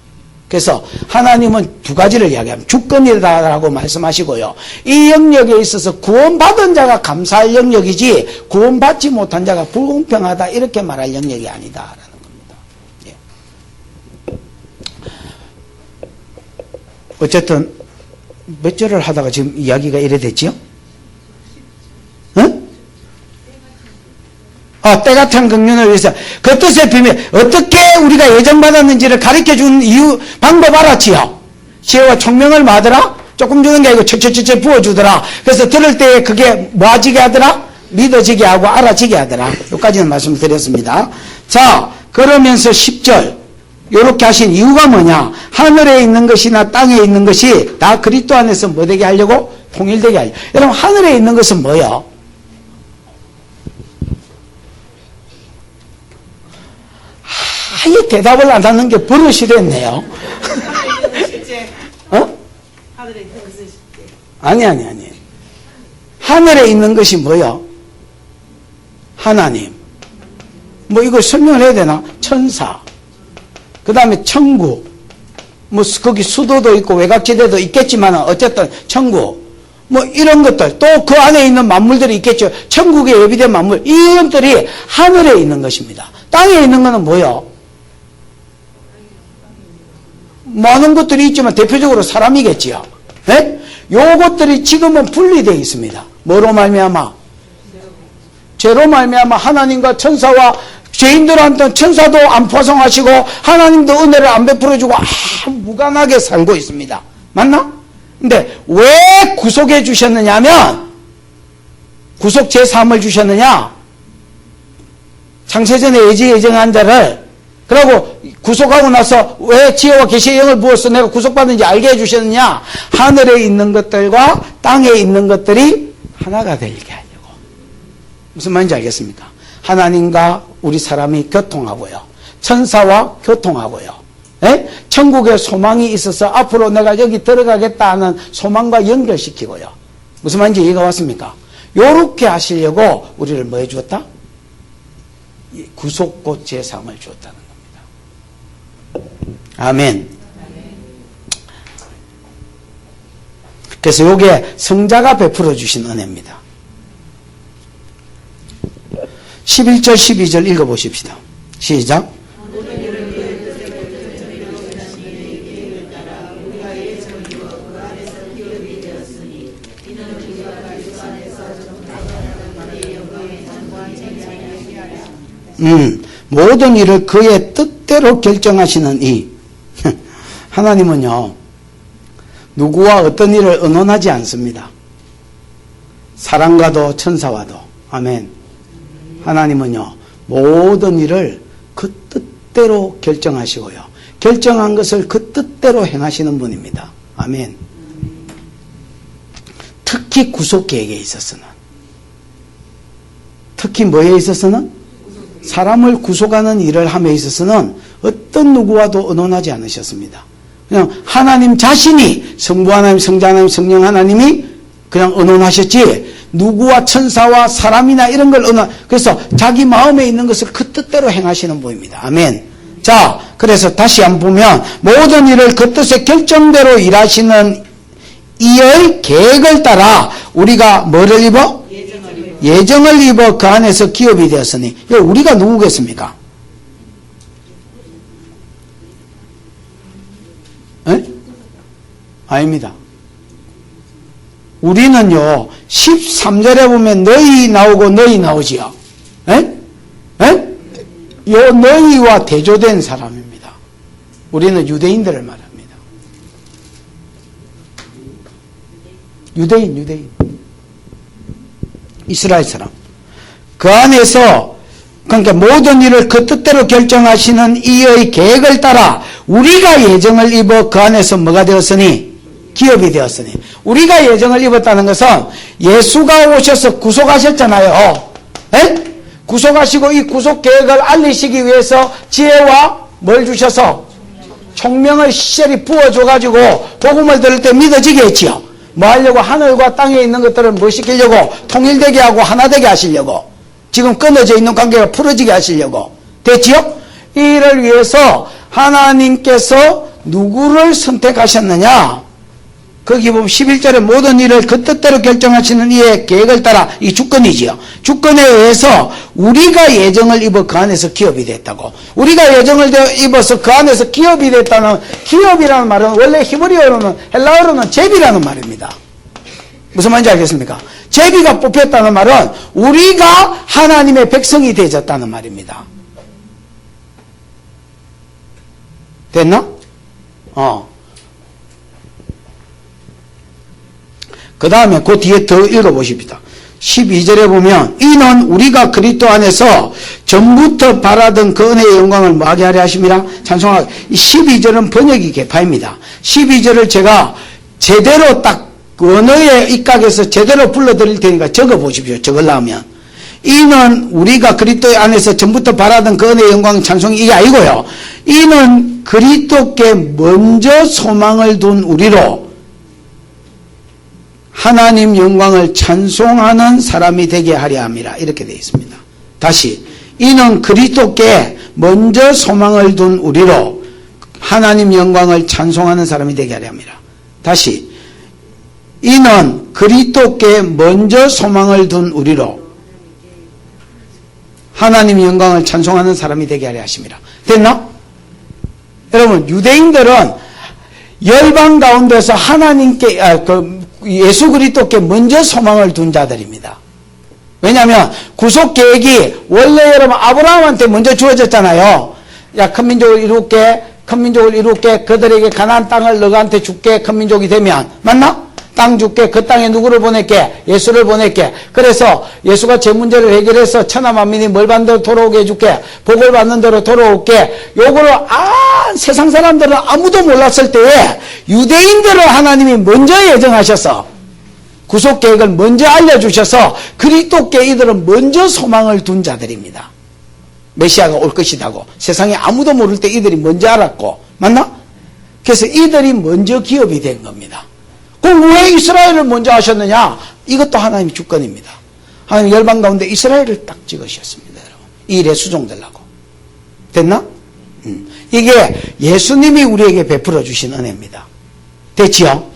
그래서 하나님은 두 가지를 이야기합니다. 주권이다라고 말씀하시고요. 이 영역에 있어서 구원받은 자가 감사할 영역이지 구원받지 못한 자가 불공평하다 이렇게 말할 영역이 아니다라는 겁니다. 예. 어쨌든 몇 절을 하다가 지금 이야기가 이래 됐지요? 응? 때가 찬 긍휼을 위해서 그 뜻의 비밀 어떻게 우리가 예정받았는지를 가르쳐준 이유 방법 알았지요? 지혜와 총명을 뭐 하더라? 조금 주는 게 아니고 척척척척 부어주더라. 그래서 들을 때 그게 뭐지게 하더라? 믿어지게 하고 알아지게 하더라. 여기까지는 말씀드렸습니다. 자, 그러면서 10절 이렇게 하신 이유가 뭐냐? 하늘에 있는 것이나 땅에 있는 것이 다 그리스도 안에서 뭐 되게 하려고? 통일되게 하려고. 여러분 하늘에 있는 것은 뭐예요? 아예 대답을 안 하는 게 버릇이 됐네요. 하늘에 있는 것은 실제. 아니. 하늘에 있는 것이 뭐요? 하나님. 뭐 이걸 설명을 해야 되나? 천사. 그 다음에 천국. 뭐 거기 수도도 있고 외곽지대도 있겠지만 어쨌든 천국. 뭐 이런 것들. 또 그 안에 있는 만물들이 있겠죠. 천국에 예비된 만물. 이런 것들이 하늘에 있는 것입니다. 땅에 있는 것은 뭐요? 많은 것들이 있지만 대표적으로 사람이겠지요. 예? 요것들이 지금은 분리되어 있습니다. 뭐로 말미암아? 죄로 말미암아 하나님과 천사와 죄인들한테는 천사도 안 포성하시고 하나님도 은혜를 안 베풀어주고 무관하게 살고 있습니다. 맞나? 근데 왜 구속해 주셨느냐면 구속 제3을 주셨느냐? 창세전에 예정한 자를, 그리고 구속하고 나서 왜 지혜와 계시의 영을 부어서 내가 구속받은지 알게 해주셨느냐? 하늘에 있는 것들과 땅에 있는 것들이 하나가 되게 하려고. 무슨 말인지 알겠습니까? 하나님과 우리 사람이 교통하고요. 천사와 교통하고요. 예? 천국에 소망이 있어서 앞으로 내가 여기 들어가겠다 하는 소망과 연결시키고요. 무슨 말인지 이해가 왔습니까? 요렇게 하시려고 우리를 뭐 해주었다? 구속꽃 제3을 주었다는 겁니다. 아멘. 그래서 요게 성자가 베풀어 주신 은혜입니다. 11절 12절 읽어보십시다. 시작. 모든 일을 그의 뜻대로 결정하시는 이 하나님은요, 누구와 어떤 일을 의논하지 않습니다. 사람과도 천사와도. 아멘. 하나님은요, 모든 일을 그 뜻대로 결정하시고요, 결정한 것을 그 뜻대로 행하시는 분입니다. 아멘. 특히 구속 계획에 있어서는, 특히 뭐에 있어서는, 사람을 구속하는 일을 함에 있어서는 어떤 누구와도 의논하지 않으셨습니다. 그냥 하나님 자신이, 성부 하나님, 성자 하나님, 성령 하나님이 그냥 의논하셨지, 누구와 천사와 사람이나 이런 걸 그래서 자기 마음에 있는 것을 그 뜻대로 행하시는 분입니다. 아멘. 자, 그래서 다시 한번 보면, 모든 일을 그 뜻의 결정대로 일하시는 이의 계획을 따라 우리가 뭐를 입어? 예정을 입어 그 안에서 기업이 되었으니. 우리가 누구겠습니까? 에? 아닙니다. 우리는요, 13절에 보면 너희 나오고 너희 나오지요. 에? 에? 요 너희와 대조된 사람입니다. 우리는 유대인들을 말합니다. 유대인. 이스라엘 사람. 그 안에서, 그러니까 모든 일을 그 뜻대로 결정하시는 이의 계획을 따라 우리가 예정을 입어 그 안에서 뭐가 되었으니? 기업이 되었으니. 우리가 예정을 입었다는 것은 예수가 오셔서 구속하셨잖아요. 에? 구속하시고 이 구속 계획을 알리시기 위해서 지혜와 뭘 주셔서? 총명을 시절이 부어줘가지고 복음을 들을 때 믿어지게 했지요. 뭐 하려고? 하늘과 땅에 있는 것들을 뭐 시키려고? 통일되게 하고 하나 되게 하시려고. 지금 끊어져 있는 관계가 풀어지게 하시려고. 됐지요? 이를 위해서 하나님께서 누구를 선택하셨느냐? 거기 보면 11절에 모든 일을 그 뜻대로 결정하시는 이의 계획을 따라, 이 주권이지요. 주권에 의해서 우리가 예정을 입어 그 안에서 기업이 됐다고. 우리가 예정을 입어서 그 안에서 기업이 됐다는, 기업이라는 말은 원래 히브리어로는, 헬라어로는 제비라는 말입니다. 무슨 말인지 알겠습니까? 제비가 뽑혔다는 말은 우리가 하나님의 백성이 되어졌다는 말입니다. 됐나? 그 다음에 그 뒤에 더 읽어보십시다. 12절에 보면, 이는 우리가 그리스도 안에서 전부터 바라던 그 은혜의 영광을 뭐하게 하려 하심이라? 찬송하게. 12절은 번역이 개파입니다. 12절을 제가 제대로 딱 언어의 입각에서 제대로 불러드릴 테니까 적어보십시오. 적으려면. 이는 우리가 그리스도 안에서 전부터 바라던 그 은혜의 영광 찬송이 이게 아니고요. 이는 그리스도께 먼저 소망을 둔 우리로 하나님 영광을 찬송하는 사람이 되게 하려 함이라. 이렇게 되어 있습니다. 다시, 이는 그리스도께 먼저 소망을 둔 우리로 하나님 영광을 찬송하는 사람이 되게 하려 함이라. 다시, 이는 그리스도께 먼저 소망을 둔 우리로 하나님 영광을 찬송하는 사람이 되게 하려 하심이라. 됐나? 여러분, 유대인들은 열방 가운데서 하나님께 예수 그리스도께 먼저 소망을 둔 자들입니다. 왜냐하면 구속 계획이 원래 여러분 아브라함한테 먼저 주어졌잖아요. 야, 큰 민족을 이룰게, 큰 민족을 이룰게, 그들에게 가나안 땅을 너희한테 줄게, 큰 민족이 되면. 맞나? 땅 줄게. 그 땅에 누구를 보낼게? 예수를 보낼게. 그래서 예수가 제 문제를 해결해서 천하 만민이 뭘 받는 대로 돌아오게 해줄게. 복을 받는 대로 돌아올게. 요거를 세상 사람들은 아무도 몰랐을 때에 유대인들을 하나님이 먼저 예정하셔서 구속 계획을 먼저 알려주셔서 그리스도께 이들은 먼저 소망을 둔 자들입니다. 메시아가 올 것이라고 세상에 아무도 모를 때 이들이 먼저 알았고, 맞나? 그래서 이들이 먼저 기업이 된 겁니다. 그럼 왜 이스라엘을 먼저 하셨느냐? 이것도 하나님의 주권입니다. 하나님 열방 가운데 이스라엘을 딱 찍으셨습니다. 여러분. 이 일에 수종되려고. 됐나? 이게 예수님이 우리에게 베풀어 주신 은혜입니다. 됐지요?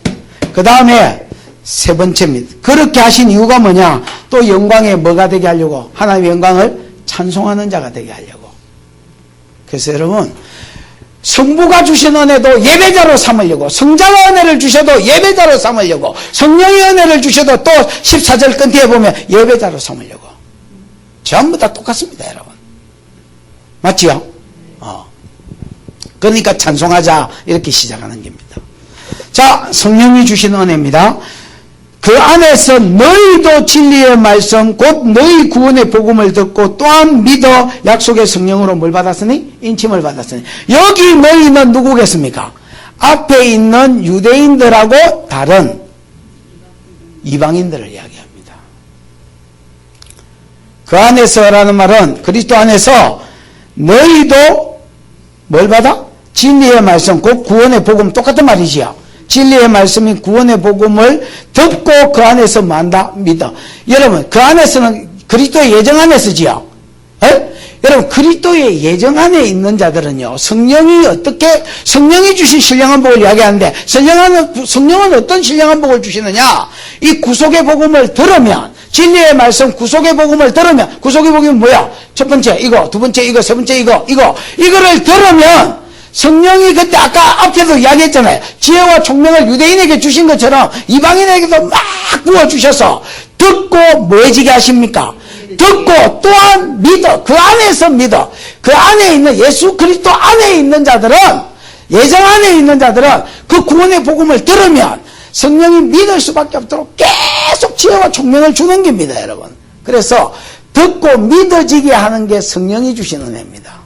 그 다음에 세 번째입니다. 그렇게 하신 이유가 뭐냐? 또 영광에 뭐가 되게 하려고? 하나님의 영광을 찬송하는 자가 되게 하려고. 그래서 여러분, 성부가 주신 은혜도 예배자로 삼으려고, 성자가 은혜를 주셔도 예배자로 삼으려고, 성령의 은혜를 주셔도 또 14절 끝에 보면 예배자로 삼으려고. 전부 다 똑같습니다, 여러분. 맞지요? 그러니까 찬송하자 이렇게 시작하는 겁니다. 자, 성령이 주신 은혜입니다. 그 안에서 너희도 진리의 말씀 곧 너희 구원의 복음을 듣고 또한 믿어 약속의 성령으로 뭘 받았으니? 인침을 받았으니. 여기 너희는 누구겠습니까? 앞에 있는 유대인들하고 다른 이방인들을 이야기합니다. 그 안에서라는 말은 그리스도 안에서 너희도 뭘 받아? 진리의 말씀 곧 구원의 복음, 똑같은 말이지요. 진리의 말씀이 구원의 복음을 듣고 그 안에서 만다 믿어. 여러분, 그 안에서는 그리스도의 예정 안에서지요. 여러분, 그리스도의 예정 안에 있는 자들은요, 성령이 주신 신령한 복을 이야기하는데, 성령은 어떤 신령한 복을 주시느냐? 이 구속의 복음을 들으면, 진리의 말씀 구속의 복음을 들으면, 구속의 복음이 뭐야? 첫 번째 이거, 두 번째 이거, 세 번째 이거를 들으면 성령이 그때 아까 앞에도 이야기했잖아요. 지혜와 총명을 유대인에게 주신 것처럼 이방인에게도 막 부어주셔서 듣고 뭐해지게 하십니까? 듣고 또한 믿어. 그 안에서 믿어. 그 안에 있는 예수 그리스도 안에 있는 자들은, 예정 안에 있는 자들은 그 구원의 복음을 들으면 성령이 믿을 수밖에 없도록 계속 지혜와 총명을 주는 겁니다, 여러분. 그래서 듣고 믿어지게 하는 게 성령이 주신 은혜입니다.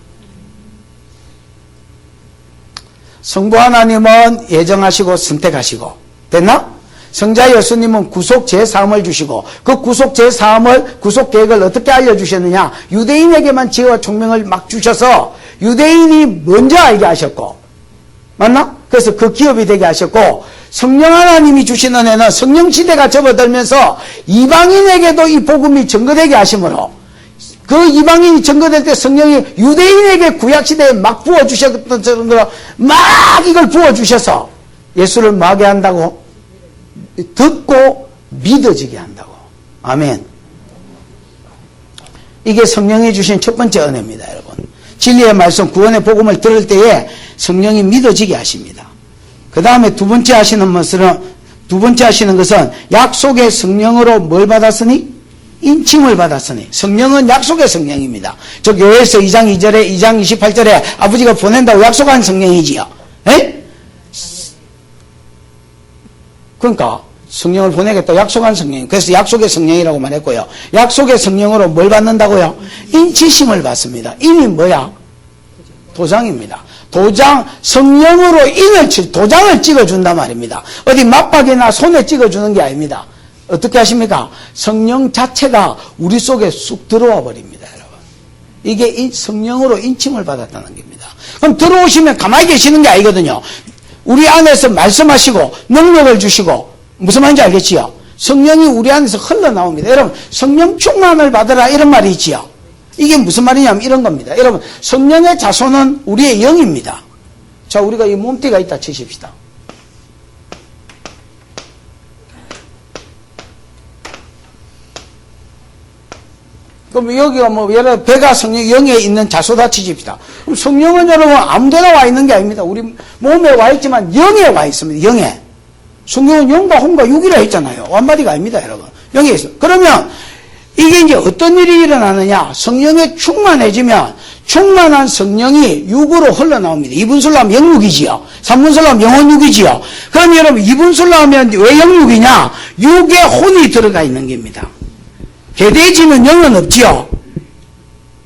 성부 하나님은 예정하시고 선택하시고, 됐나? 성자 예수님은 구속 제3을 주시고, 그 구속 제3을, 구속 계획을 어떻게 알려주셨느냐? 유대인에게만 지혜와 총명을 막 주셔서 유대인이 먼저 알게 하셨고, 맞나? 그래서 그 기업이 되게 하셨고, 성령 하나님이 주신 은혜는 성령 시대가 접어들면서 이방인에게도 이 복음이 증거되게 하심으로, 그 이방인이 증거될 때 성령이 유대인에게 구약시대에 막 부어주셨던 것처럼 막 이걸 부어주셔서 예수를 뭐하게 한다고? 듣고 믿어지게 한다고. 아멘. 이게 성령이 주신 첫 번째 은혜입니다, 여러분. 진리의 말씀, 구원의 복음을 들을 때에 성령이 믿어지게 하십니다. 그 다음에 두 번째 하시는 것은 약속의 성령으로 뭘 받았으니? 인침을 받았으니. 성령은 약속의 성령입니다. 저 교회에서 2장 2절에 2장 28절에 아버지가 보낸다고 약속한 성령이지요. 에? 그러니까 성령을 보내겠다 약속한 성령. 그래서 약속의 성령이라고 말했고요. 약속의 성령으로 뭘 받는다고요? 인치심을 받습니다. 인이 뭐야? 도장입니다. 도장, 성령으로 도장을 찍어준단 말입니다. 어디 맞박이나 손에 찍어주는 게 아닙니다. 어떻게 하십니까? 성령 자체가 우리 속에 쑥 들어와 버립니다, 여러분. 이게 성령으로 인침을 받았다는 겁니다. 그럼 들어오시면 가만히 계시는 게 아니거든요. 우리 안에서 말씀하시고 능력을 주시고, 무슨 말인지 알겠지요? 성령이 우리 안에서 흘러나옵니다. 여러분, 성령 충만을 받으라 이런 말이 있지요. 이게 무슨 말이냐면 이런 겁니다. 여러분, 성령의 자손은 우리의 영입니다. 자, 우리가 이 몸띠가 있다 치십시다. 그럼 여기가 예를 배가 성령, 영에 있는 자소다 치십시다. 그럼 성령은 여러분 아무데나 와 있는 게 아닙니다. 우리 몸에 와 있지만 영에 와 있습니다. 영에. 성령은 영과 혼과 육이라 했잖아요. 완마디가 아닙니다, 여러분. 영에 있어. 그러면 이게 이제 어떤 일이 일어나느냐? 성령에 충만해지면 충만한 성령이 육으로 흘러나옵니다. 이분술로 하면 영육이지요. 3분술로 하면 영혼육이지요. 그럼 여러분 2분술로 하면 왜 영육이냐? 육에 혼이 들어가 있는 겁니다. 개돼지는 영은 없지요.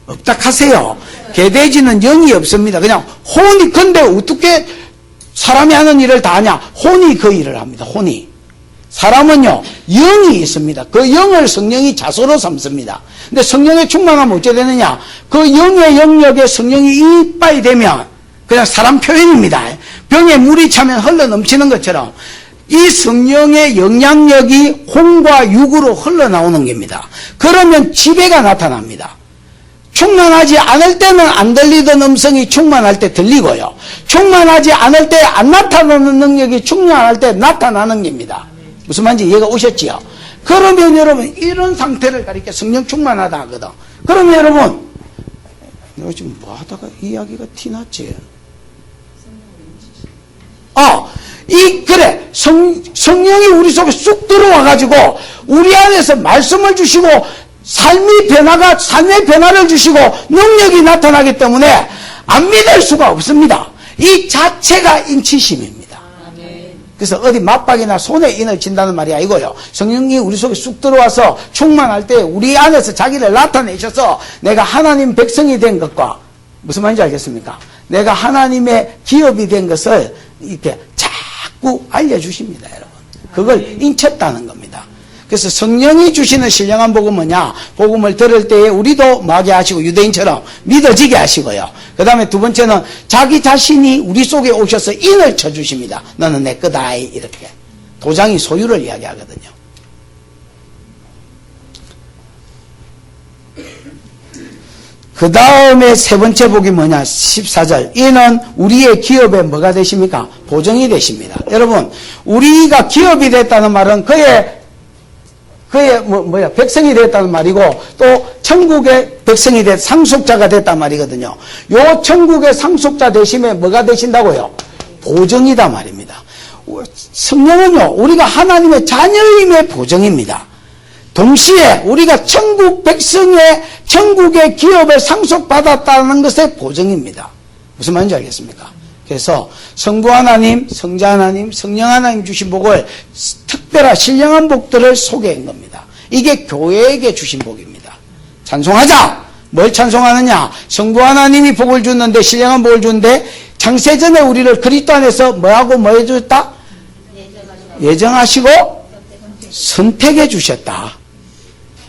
없다 하세요. 개돼지는 영이 없습니다. 그냥 혼이. 근데 어떻게 사람이 하는 일을 다 하냐? 혼이 그 일을 합니다. 혼이. 사람은요, 영이 있습니다. 그 영을 성령이 자소로 삼습니다. 근데 성령에 충만하면 어째 되느냐? 그 영의 영역에 성령이 이빠이 되면 그냥 사람 표현입니다. 병에 물이 차면 흘러 넘치는 것처럼 이 성령의 영향력이 혼과 육으로 흘러나오는 겁니다. 그러면 지배가 나타납니다. 충만하지 않을 때는 안 들리던 음성이 충만할 때 들리고요. 충만하지 않을 때 안 나타나는 능력이 충만할 때 나타나는 겁니다. 무슨 말인지 이해가 오셨지요? 그러면 여러분 이런 상태를 가리켜 성령 충만하다 하거든. 그러면 여러분 내가 지금 뭐 하다가 이야기가 티났지? 그래 성령이 우리 속에 쑥 들어와 가지고 우리 안에서 말씀을 주시고 삶의 변화를 주시고 능력이 나타나기 때문에 안 믿을 수가 없습니다. 이 자체가 인치심입니다. 그래서 어디 맞박이나 손에 인을 친다는 말이 아니고요. 성령이 우리 속에 쑥 들어와서 충만할 때 우리 안에서 자기를 나타내셔서 내가 하나님 백성이 된 것과 무슨 말인지 알겠습니까? 내가 하나님의 기업이 된 것을 이렇게 자꾸 알려주십니다, 여러분. 그걸 인쳤다는 겁니다. 그래서 성령이 주시는 신령한 복음은 뭐냐? 복음을 들을 때에 우리도 뭐하게 하시고 유대인처럼 믿어지게 하시고요. 그 다음에 두 번째는 자기 자신이 우리 속에 오셔서 인을 쳐주십니다. 너는 내 거다 이렇게. 도장이 소유를 이야기하거든요. 그 다음에 세 번째 복이 뭐냐? 14절. 이는 우리의 기업에 뭐가 되십니까? 보정이 되십니다. 여러분, 우리가 기업이 됐다는 말은 그의 백성이 됐다는 말이고, 또 천국의 백성이 상속자가 됐단 말이거든요. 요 천국의 상속자 되심에 뭐가 되신다고요? 보정이다 말입니다. 성령은요, 우리가 하나님의 자녀임의 보정입니다. 동시에 우리가 천국 백성의 천국의 기업에 상속받았다는 것의 보정입니다. 무슨 말인지 알겠습니까? 그래서 성부 하나님, 성자 하나님, 성령 하나님 주신 복을 특별한 신령한 복들을 소개한 겁니다. 이게 교회에게 주신 복입니다. 찬송하자! 뭘 찬송하느냐? 성부 하나님이 복을 줬는데, 신령한 복을 줬는데 창세전에 우리를 그리스도 안에서 뭐하고 뭐 해줬다? 예정하시고 선택해 주셨다.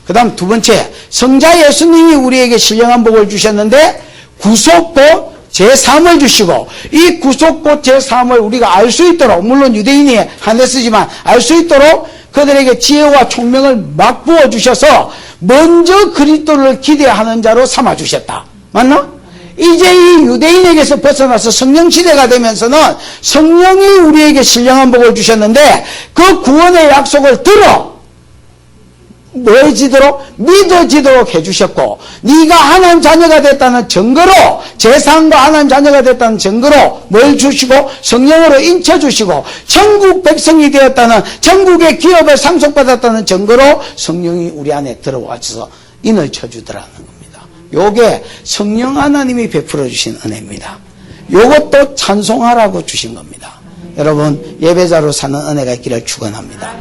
그 다음 두 번째, 성자 예수님이 우리에게 신령한 복을 주셨는데 구속복 제3을 주시고, 이 구속복 제3을 우리가 알 수 있도록, 물론 유대인이 한해쓰지만 알 수 있도록 그들에게 지혜와 총명을 막 부어주셔서 먼저 그리스도를 기대하는 자로 삼아주셨다. 맞나? 이제 이 유대인에게서 벗어나서 성령시대가 되면서는 성령이 우리에게 신령한 복을 주셨는데 그 구원의 약속을 들어 믿어지도록 해주셨고, 네가 하나님 자녀가 됐다는 증거로, 재산과 하나님 자녀가 됐다는 증거로 뭘 주시고 성령으로 인쳐주시고, 천국 백성이 되었다는, 천국의 기업에 상속받았다는 증거로 성령이 우리 안에 들어와서 인을 쳐주더라는 겁니다. 요게 성령 하나님이 베풀어 주신 은혜입니다. 요것도 찬송하라고 주신 겁니다. 여러분, 예배자로 사는 은혜가 있기를 축원합니다.